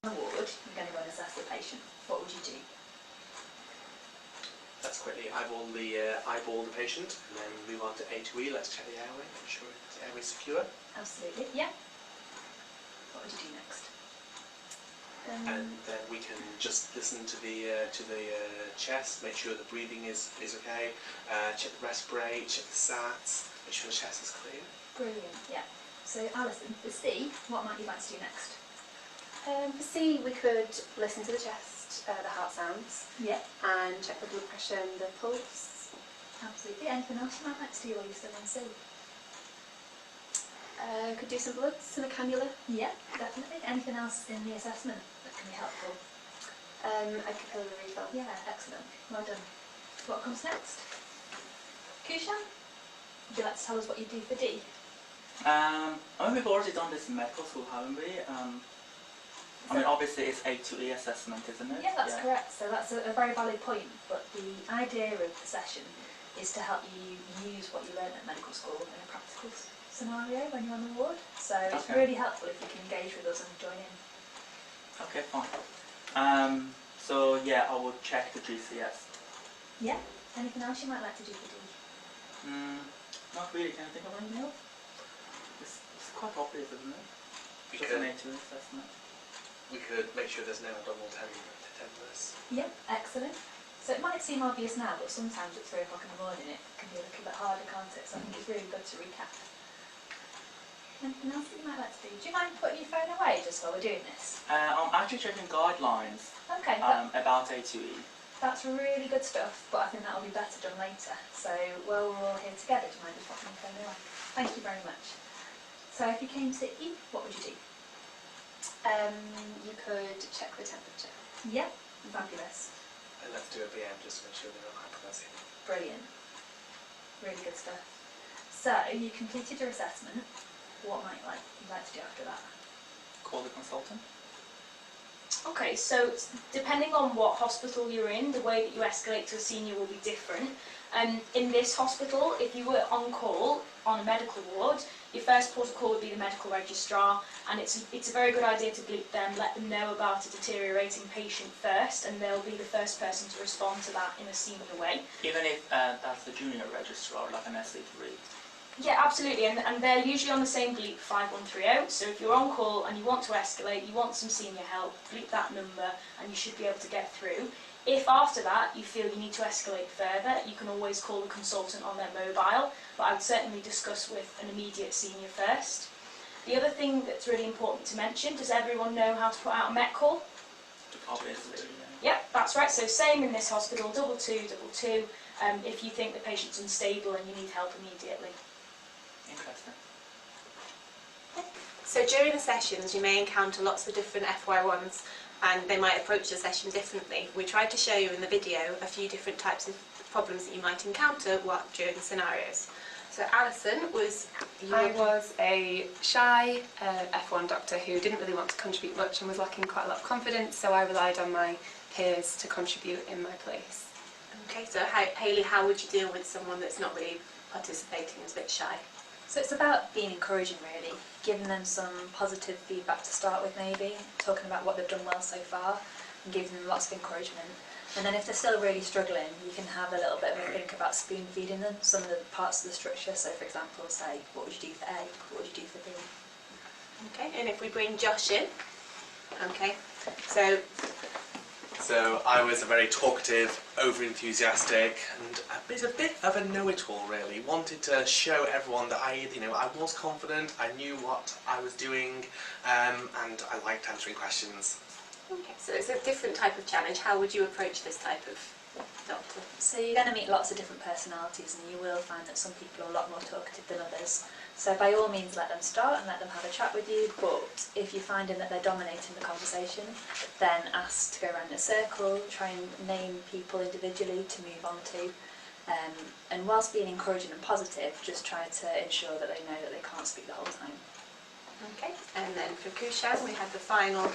On the ward, you're going to go and assess the patient. What would you do? Let's quickly eyeball the patient and then move on to A2E. Let's check the airway, make sure the airway is secure. Absolutely, yeah. What would you do next? And then we can just listen to the chest, make sure the breathing is okay, check the respirate, check the SATs, make sure the chest is clear. Brilliant, yeah. So Alison, for C, what might you like to do next? For C, we could listen to the chest, the heart sounds, and check the blood pressure and the pulse. Absolutely. Anything else you might like to do while you're still on C? Could do some bloods and a cannula. Yeah, definitely. Anything else in the assessment that can be helpful? A capillary refill. Yeah, excellent. Well done. What comes next? Kushan, would you like to tell us what you do for D? I mean, we've already done this in medical school, haven't we? I mean, obviously it's A2E assessment, isn't it? Yeah, that's correct. So that's a very valid point. But the idea of the session is to help you use what you learn at medical school in a practical scenario when you're on the ward. So it's really helpful if you can engage with us and join in. Okay, fine. So yeah, I will check the GCS. Yeah. Anything else you might like to do for D? Not really. Can I think of anything else? It's quite obvious, isn't it? Just an A2 assessment. We could make sure there's no abdominal tenderness. Yeah, excellent. So it might seem obvious now, but sometimes at 3 o'clock in the morning it can be a little bit harder, can't it? So I think it's really good to recap. Anything else that you might like to do? Do you mind putting your phone away just while we're doing this? I'm actually checking guidelines about A2E. That's really good stuff, but I think that'll be better done later. So while we're all here together, do you mind just popping your phone away? Thank you very much. So if you came to E, what would you do? You could check the temperature. Yep, fabulous. And let's do a BM just to make sure they're not hypoglycemic. Brilliant. Really good stuff. So you completed your assessment. What might you like to do after that? Call the consultant. Okay, so depending on what hospital you're in, the way that you escalate to a senior will be different. In this hospital, if you were on call on a medical ward, your first port of call would be the medical registrar, and it's a very good idea to bleep them, let them know about a deteriorating patient first, and they'll be the first person to respond to that in a senior way. Even if that's the junior registrar, like an SC3? Yeah, absolutely, and they're usually on the same bleep 5130, so if you're on call and you want to escalate, you want some senior help, bleep that number and you should be able to get through. If after that you feel you need to escalate further, you can always call the consultant on their mobile, but I would certainly discuss with an immediate senior first. The other thing that's really important to mention, does everyone know how to put out a MET call? Obviously. Yep, that's right, so same in this hospital, 2222, if you think the patient's unstable and you need help immediately. Interesting. So during the sessions you may encounter lots of different FY1s and they might approach the session differently. We tried to show you in the video a few different types of problems that you might encounter during the scenarios. So Alison I was a shy F1 doctor who didn't really want to contribute much and was lacking quite a lot of confidence, so I relied on my peers to contribute in my place. Okay, so Hayley, how would you deal with someone that's not really participating, is a bit shy? So it's about being encouraging really, giving them some positive feedback to start with maybe, talking about what they've done well so far and giving them lots of encouragement. And then if they're still really struggling, you can have a little bit of a think about spoon feeding them some of the parts of the structure. So for example, say, what would you do for A? What would you do for B? Okay, and if we bring Josh in, okay, So I was a very talkative, over-enthusiastic, and a bit of a know-it-all really. Wanted to show everyone that I was confident, I knew what I was doing, and I liked answering questions. okay, so it's a different type of challenge. How would you approach this type of doctor? So you're going to meet lots of different personalities and you will find that some people are a lot more talkative than others. So by all means let them start and let them have a chat with you, but if you're finding that they're dominating the conversation, then ask to go around in a circle, try and name people individually to move on to. And whilst being encouraging and positive, just try to ensure that they know that they can't speak the whole time. Okay, and then for Kushan we had the final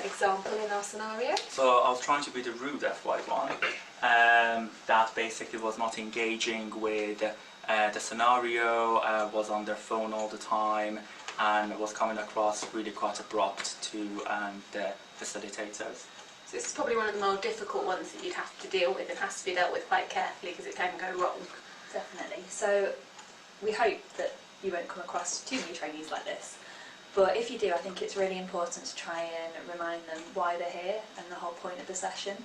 example in our scenario. So I was trying to be the rude FY1 that basically was not engaging with the scenario, was on their phone all the time and was coming across really quite abrupt to the facilitators. So this is probably one of the more difficult ones that you'd have to deal with and has to be dealt with quite carefully because it can go wrong. Definitely. So we hope that you won't come across too many trainees like this. But if you do, I think it's really important to try and remind them why they're here and the whole point of the session.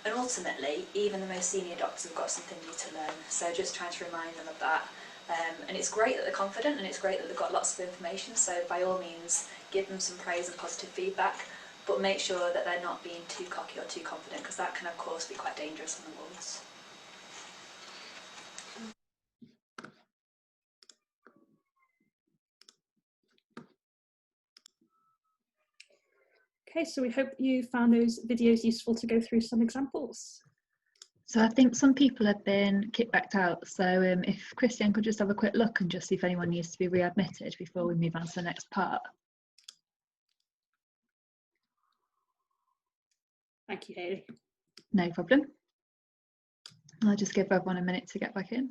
And ultimately, even the most senior doctors have got something new to learn. So just trying to remind them of that. And it's great that they're confident and it's great that they've got lots of information. So by all means, give them some praise and positive feedback. But make sure that they're not being too cocky or too confident because that can, of course, be quite dangerous on the wards. Okay, so we hope you found those videos useful to go through some examples. So I think some people have been kicked back out. So if Christian could just have a quick look and just see if anyone needs to be readmitted before we move on to the next part. Thank you, Hayley. No problem. I'll just give everyone a minute to get back in.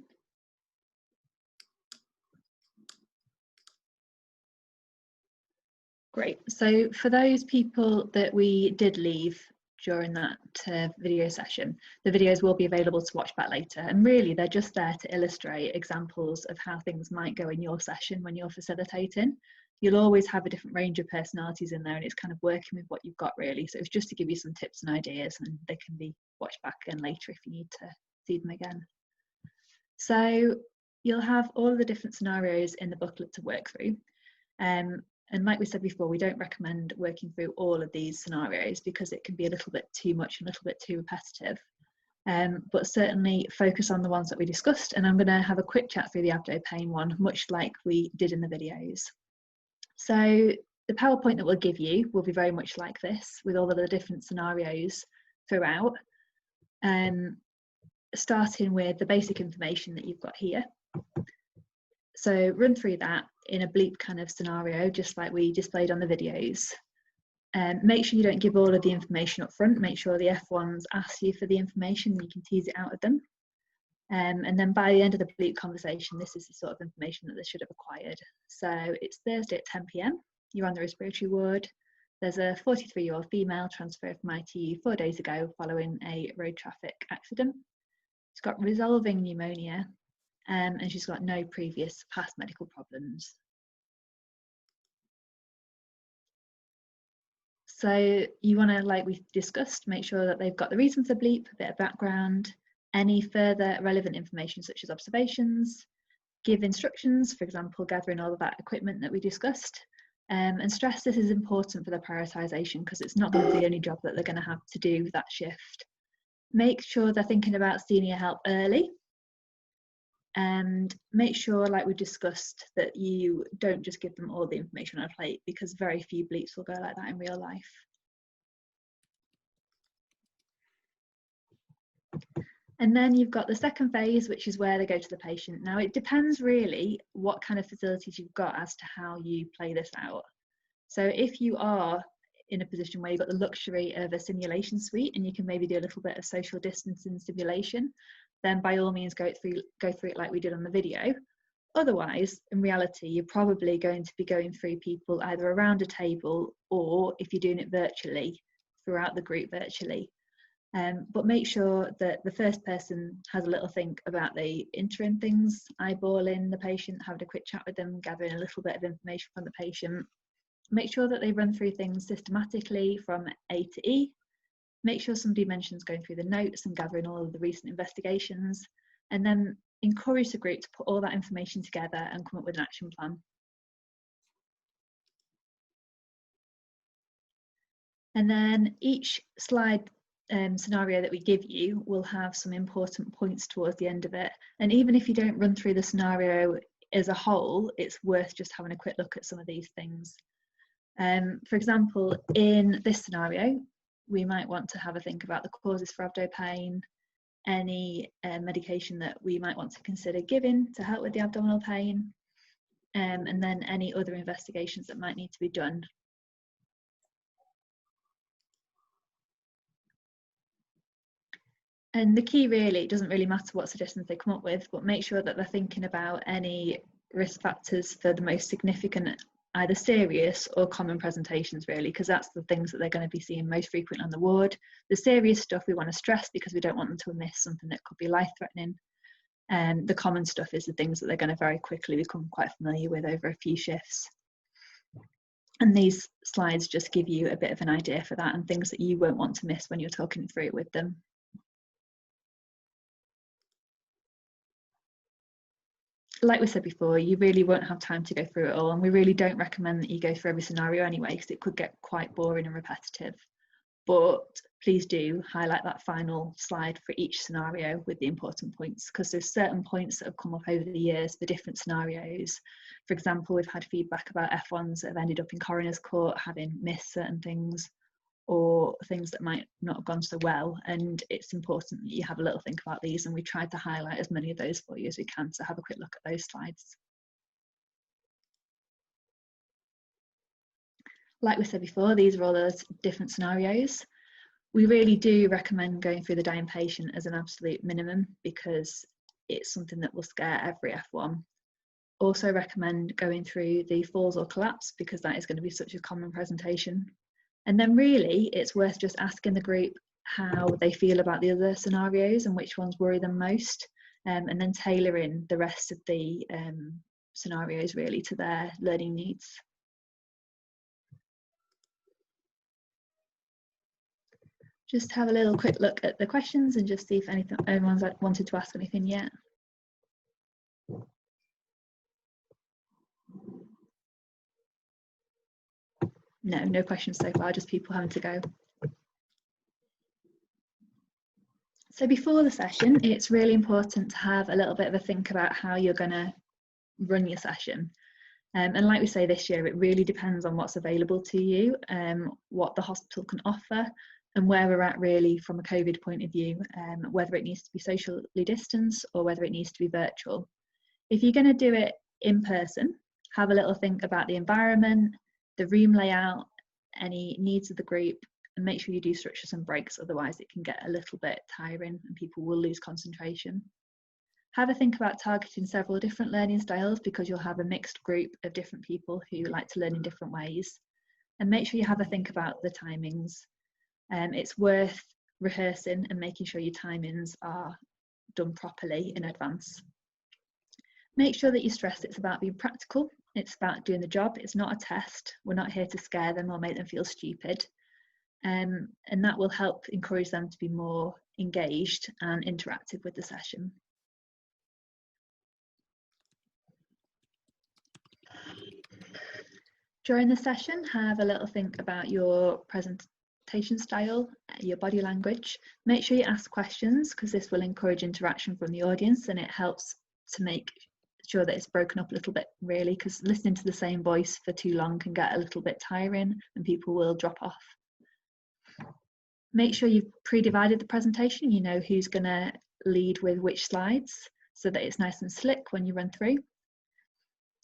Great. So for those people that we did leave during that video session, the videos will be available to watch back later. And really, they're just there to illustrate examples of how things might go in your session when you're facilitating. You'll always have a different range of personalities in there, and it's kind of working with what you've got really. So it's just to give you some tips and ideas, and they can be watched back again later if you need to see them again. So you'll have all of the different scenarios in the booklet to work through. And like we said before, we don't recommend working through all of these scenarios because it can be a little bit too much and a little bit too repetitive. But certainly focus on the ones that we discussed, and I'm going to have a quick chat through the abdo pain one, much like we did in the videos. So the PowerPoint that we'll give you will be very much like this, with all of the different scenarios throughout, starting with the basic information that you've got here. So run through that in a bleep kind of scenario, just like we displayed on the videos. Make sure you don't give all of the information up front. Make sure the F1s ask you for the information and you can tease it out of them. And then by the end of the bleep conversation, this is the sort of information that they should have acquired. So it's Thursday at 10 PM. You're on the respiratory ward. There's a 43-year-old female transferred from ITU 4 days ago following a road traffic accident. She's got resolving pneumonia and she's got no previous past medical problems. So you want to, like we discussed, make sure that they've got the reason for the bleep, a bit of background, any further relevant information such as observations, give instructions, for example, gathering all of that equipment that we discussed, and stress this is important for the prioritisation because it's not going to be the only job that they're going to have to do that shift. Make sure they're thinking about senior help early, and make sure, like we discussed, that you don't just give them all the information on a plate because very few bleeps will go like that in real life. And then you've got the second phase, which is where they go to the patient. Now, it depends really what kind of facilities you've got as to how you play this out. So if you are in a position where you've got the luxury of a simulation suite and you can maybe do a little bit of social distancing simulation, then by all means go through it like we did on the video. Otherwise, in reality, you're probably going to be going through people either around a table or, if you're doing it virtually, throughout the group virtually. But make sure that the first person has a little think about the interim things, eyeballing the patient, having a quick chat with them, gathering a little bit of information from the patient. Make sure that they run through things systematically from A to E. Make sure somebody mentions going through the notes and gathering all of the recent investigations, and then encourage the group to put all that information together and come up with an action plan. And then each slide scenario that we give you will have some important points towards the end of it. And even if you don't run through the scenario as a whole, it's worth just having a quick look at some of these things. For example, in this scenario, we might want to have a think about the causes for abdo pain, any medication that we might want to consider giving to help with the abdominal pain, and then any other investigations that might need to be done. And the key really, it doesn't really matter what suggestions they come up with, but make sure that they're thinking about any risk factors for the most significant, either serious or common presentations really, because that's the things that they're going to be seeing most frequently on the ward. The serious stuff we want to stress because we don't want them to miss something that could be life-threatening. And the common stuff is the things that they're going to very quickly become quite familiar with over a few shifts. And these slides just give you a bit of an idea for that and things that you won't want to miss when you're talking through it with them. Like we said before, you really won't have time to go through it all, and we really don't recommend that you go through every scenario anyway, because it could get quite boring and repetitive. But please do highlight that final slide for each scenario with the important points, because there's certain points that have come up over the years for different scenarios. For example, we've had feedback about F1s that have ended up in coroner's court having missed certain things, or things that might not have gone so well, and it's important that you have a little think about these, and we tried to highlight as many of those for you as we can, so have a quick look at those slides. Like we said before, these are all those different scenarios. We really do recommend going through the dying patient as an absolute minimum because it's something that will scare every F1. Also recommend going through the falls or collapse because that is going to be such a common presentation. And then really, it's worth just asking the group how they feel about the other scenarios and which ones worry them most, and then tailoring the rest of the scenarios really to their learning needs. Just have a little quick look at the questions and just see if anyone's wanted to ask anything yet. No, no questions so far, just people having to go. So before the session, it's really important to have a little bit of a think about how you're going to run your session. And like we say this year, it really depends on what's available to you, what the hospital can offer, and where we're at really from a COVID point of view, whether it needs to be socially distanced or whether it needs to be virtual. If you're going to do it in person, have a little think about the environment, the room layout, any needs of the group, and make sure you do structure some breaks, otherwise it can get a little bit tiring and people will lose concentration. Have a think about targeting several different learning styles because you'll have a mixed group of different people who like to learn in different ways. And make sure you have a think about the timings. It's worth rehearsing and making sure your timings are done properly in advance. Make sure that you stress it's about being practical, it's about doing the job, it's not a test. We're not here to scare them or make them feel stupid. And that will help encourage them to be more engaged and interactive with the session. During the session, have a little think about your presentation style, your body language. Make sure you ask questions, because this will encourage interaction from the audience, and it helps to make sure that it's broken up a little bit, really, because listening to the same voice for too long can get a little bit tiring and people will drop off. Make sure you've pre-divided the presentation. You know who's going to lead with which slides, so that it's nice and slick when you run through.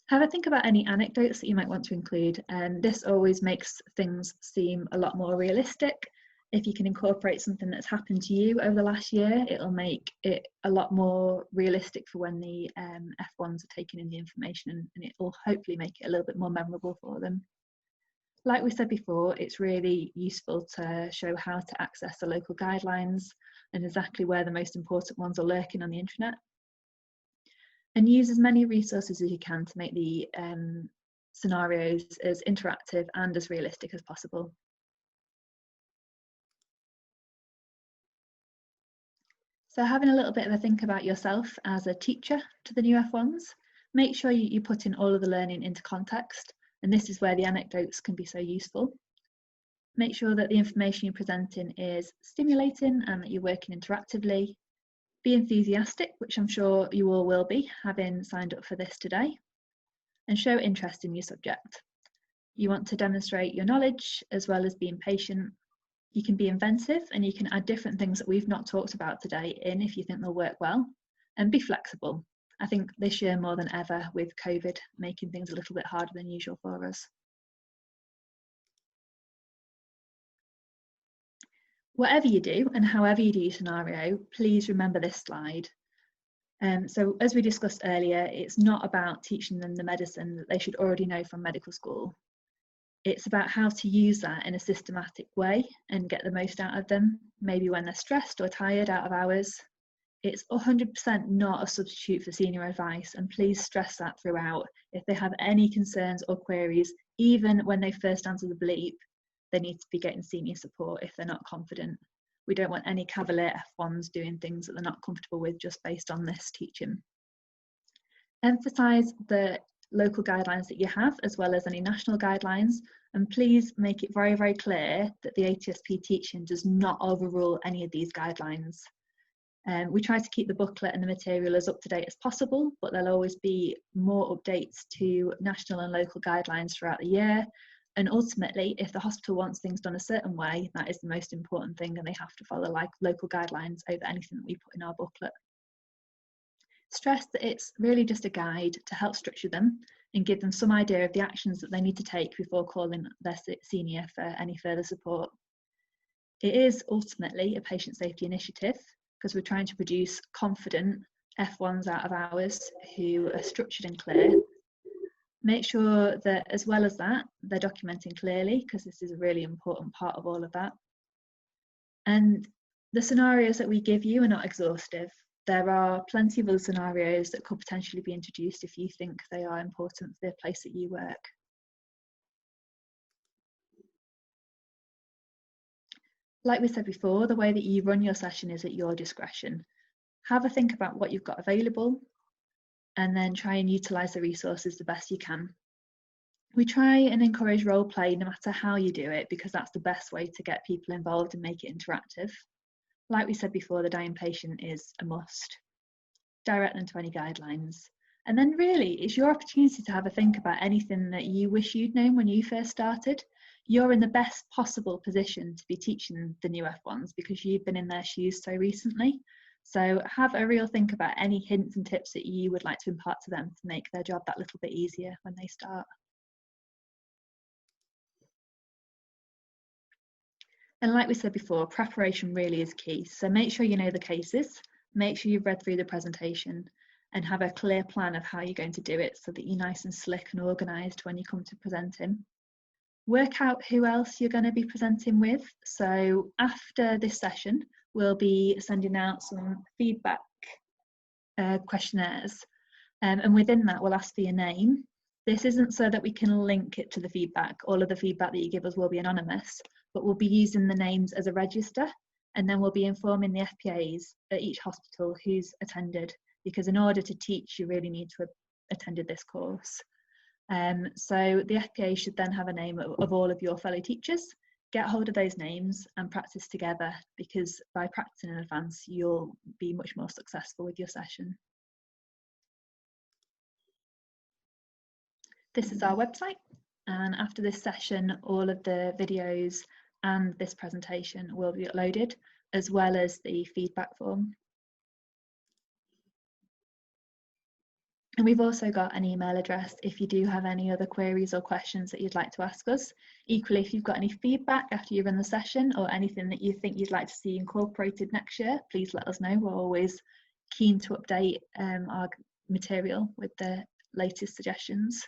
Have a think about any anecdotes that you might want to include, and this always makes things seem a lot more realistic. If you can incorporate something that's happened to you over the last year, it'll make it a lot more realistic for when the F1s are taking in the information, and it will hopefully make it a little bit more memorable for them. Like we said before, it's really useful to show how to access the local guidelines and exactly where the most important ones are lurking on the internet. And use as many resources as you can to make the scenarios as interactive and as realistic as possible. So having a little bit of a think about yourself as a teacher to the new F1s, make sure you put in all of the learning into context, and this is where the anecdotes can be so useful. Make sure that the information you're presenting is stimulating and that you're working interactively. Be enthusiastic, which I'm sure you all will be, having signed up for this today, and show interest in your subject. You want to demonstrate your knowledge as well as being patient. You can be inventive and you can add different things that we've not talked about today in if you think they'll work well, and be flexible. I think this year more than ever, with COVID making things a little bit harder than usual for us. Whatever you do and however you do your scenario, please remember this slide. So as we discussed earlier, it's not about teaching them the medicine that they should already know from medical school. It's about how to use that in a systematic way and get the most out of them, maybe when they're stressed or tired out of hours. It's 100% not a substitute for senior advice, and please stress that throughout. If they have any concerns or queries, even when they first answer the bleep, they need to be getting senior support if they're not confident. We don't want any cavalier F1s doing things that they're not comfortable with just based on this teaching. Emphasise the local guidelines that you have, as well as any national guidelines, and please make it very, very clear that the ATSP teaching does not overrule any of these guidelines. We try to keep the booklet and the material as up to date as possible, but there'll always be more updates to national and local guidelines throughout the year. And ultimately, if the hospital wants things done a certain way, that is the most important thing, and they have to follow local guidelines over anything that we put in our booklet. Stress that it's really just a guide to help structure them and give them some idea of the actions that they need to take before calling their senior for any further support. It is ultimately a patient safety initiative, because we're trying to produce confident F1s out of ours who are structured and clear. Make sure that, as well as that, they're documenting clearly, because this is a really important part of all of that. And the scenarios that we give you are not exhaustive. There are plenty of other scenarios that could potentially be introduced if you think they are important for the place that you work. Like we said before, the way that you run your session is at your discretion. Have a think about what you've got available, and then try and utilise the resources the best you can. We try and encourage role play no matter how you do it, because that's the best way to get people involved and make it interactive. Like we said before, the dying patient is a must. Direct them to any guidelines. And then really, it's your opportunity to have a think about anything that you wish you'd known when you first started. You're in the best possible position to be teaching the new F1s because you've been in their shoes so recently. So have a real think about any hints and tips that you would like to impart to them to make their job that little bit easier when they start. And like we said before, preparation really is key. So make sure you know the cases, make sure you've read through the presentation, and have a clear plan of how you're going to do it so that you're nice and slick and organised when you come to presenting. Work out who else you're going to be presenting with. So after this session, we'll be sending out some feedback questionnaires. And within that, we'll ask for your name. This isn't so that we can link it to the feedback. All of the feedback that you give us will be anonymous, but we'll be using the names as a register, and then we'll be informing the FPAs at each hospital who's attended, because in order to teach, you really need to have attended this course. So the FPA should then have a name of all of your fellow teachers. Get hold of those names and practice together, because by practicing in advance, you'll be much more successful with your session. This is our website, and after this session, all of the videos and this presentation will be uploaded, as well as the feedback form. And we've also got an email address if you do have any other queries or questions that you'd like to ask us. Equally, if you've got any feedback after you run the session or anything that you think you'd like to see incorporated next year, please let us know. We're always keen to update our material with the latest suggestions.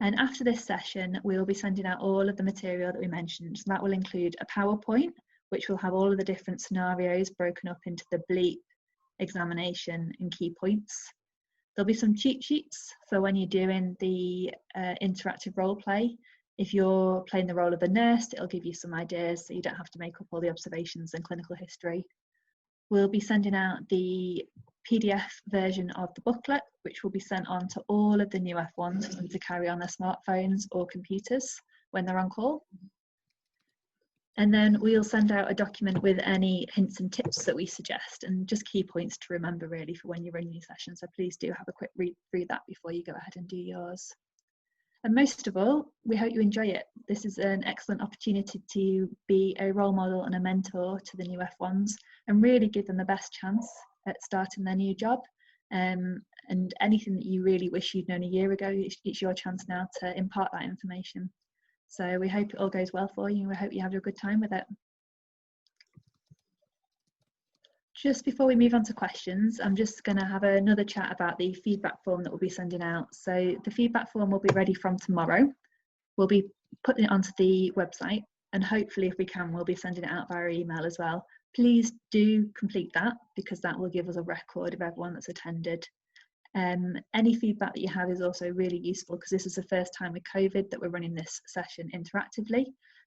And after this session, we'll be sending out all of the material that we mentioned. So that will include a PowerPoint, which will have all of the different scenarios broken up into the bleep, examination and key points. There'll be some cheat sheets for when you're doing the interactive role play. If you're playing the role of a nurse, it'll give you some ideas so you don't have to make up all the observations and clinical history. We'll be sending out the PDF version of the booklet, which will be sent on to all of the new F1s for them to carry on their smartphones or computers when they're on call. And then we'll send out a document with any hints and tips that we suggest, and just key points to remember really for when you're running your session. So please do have a quick read through that before you go ahead and do yours. And most of all, we hope you enjoy it. This is an excellent opportunity to be a role model and a mentor to the new F1s and really give them the best chance at starting their new job. And anything that you really wish you'd known a year ago, it's your chance now to impart that information. So we hope it all goes well for you, and we hope you have a good time with it. Just before we move on to questions, I'm just going to have another chat about the feedback form that we'll be sending out. So the feedback form will be ready from tomorrow. We'll be putting it onto the website, and hopefully if we can, we'll be sending it out via email as well. Please do complete that, because that will give us a record of everyone that's attended. Any feedback that you have is also really useful, because this is the first time with COVID that we're running this session interactively.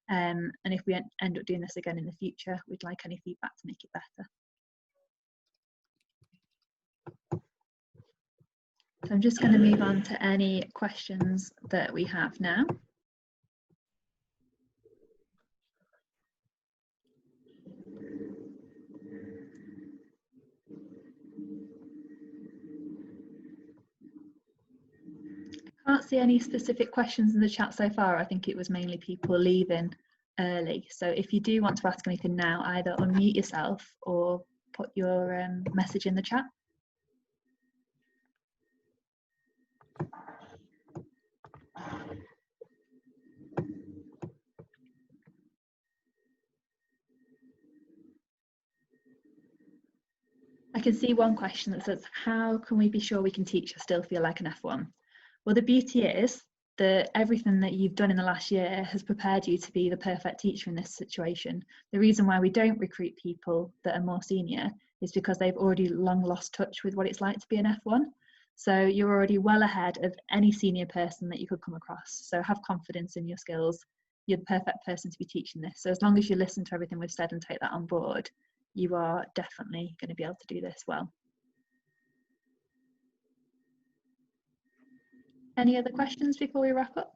And if we end up doing this again in the future, we'd like any feedback to make it better. So I'm just going to move on to any questions that we have now. Can't see any specific questions in the chat so far. I think it was mainly people leaving early. So if you do want to ask anything now, either unmute yourself or put your message in the chat. I can see one question that says, how can we be sure we can teach or still feel like an F1? Well, the beauty is that everything that you've done in the last year has prepared you to be the perfect teacher in this situation. The reason why we don't recruit people that are more senior is because they've already long lost touch with what it's like to be an F1. So you're already well ahead of any senior person that you could come across. So have confidence in your skills. You're the perfect person to be teaching this. So as long as you listen to everything we've said and take that on board, you are definitely going to be able to do this well. Any other questions before we wrap up?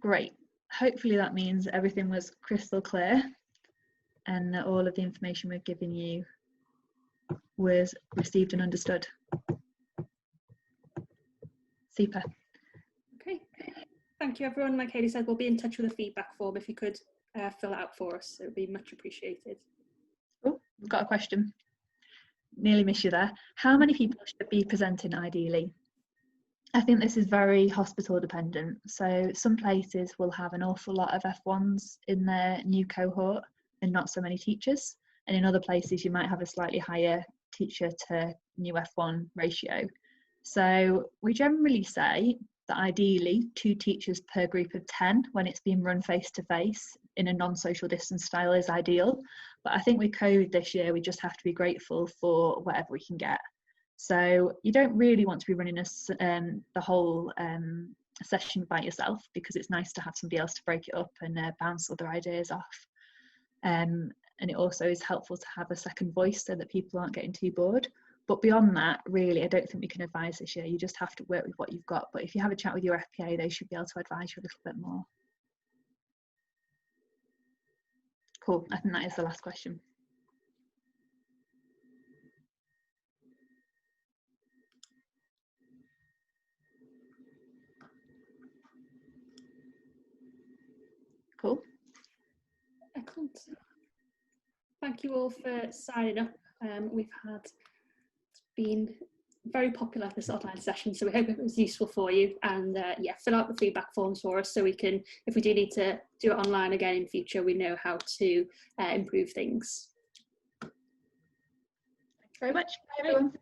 Great. Hopefully that means everything was crystal clear and that all of the information we've given you was received and understood. Super. Okay. Thank you, everyone. Like Hayley said, we'll be in touch with a feedback form. If you could fill it out for us, it would be much appreciated. Oh, we've got a question. Nearly missed you there. How many people should be presenting ideally? I think this is very hospital dependent. So some places will have an awful lot of F1s in their new cohort and not so many teachers. And in other places, you might have a slightly higher teacher to new F1 ratio. So we generally say that ideally 2 teachers per group of 10 when it's being run face to face in a non-social distance style is ideal. But I think with COVID this year, we just have to be grateful for whatever we can get. So you don't really want to be running the whole session by yourself, because it's nice to have somebody else to break it up and bounce other ideas off. And it also is helpful to have a second voice so that people aren't getting too bored. But beyond that, really, I don't think we can advise this year. You just have to work with what you've got. But if you have a chat with your FPA, they should be able to advise you a little bit more. Cool, I think that is the last question. Cool. Excellent. Thank you all for signing up. It's been very popular, this online session, so we hope it was useful for you. And yeah, fill out the feedback forms for us so we can, if we do need to do it online again in future, we know how to improve things. Thanks very much. Bye everyone.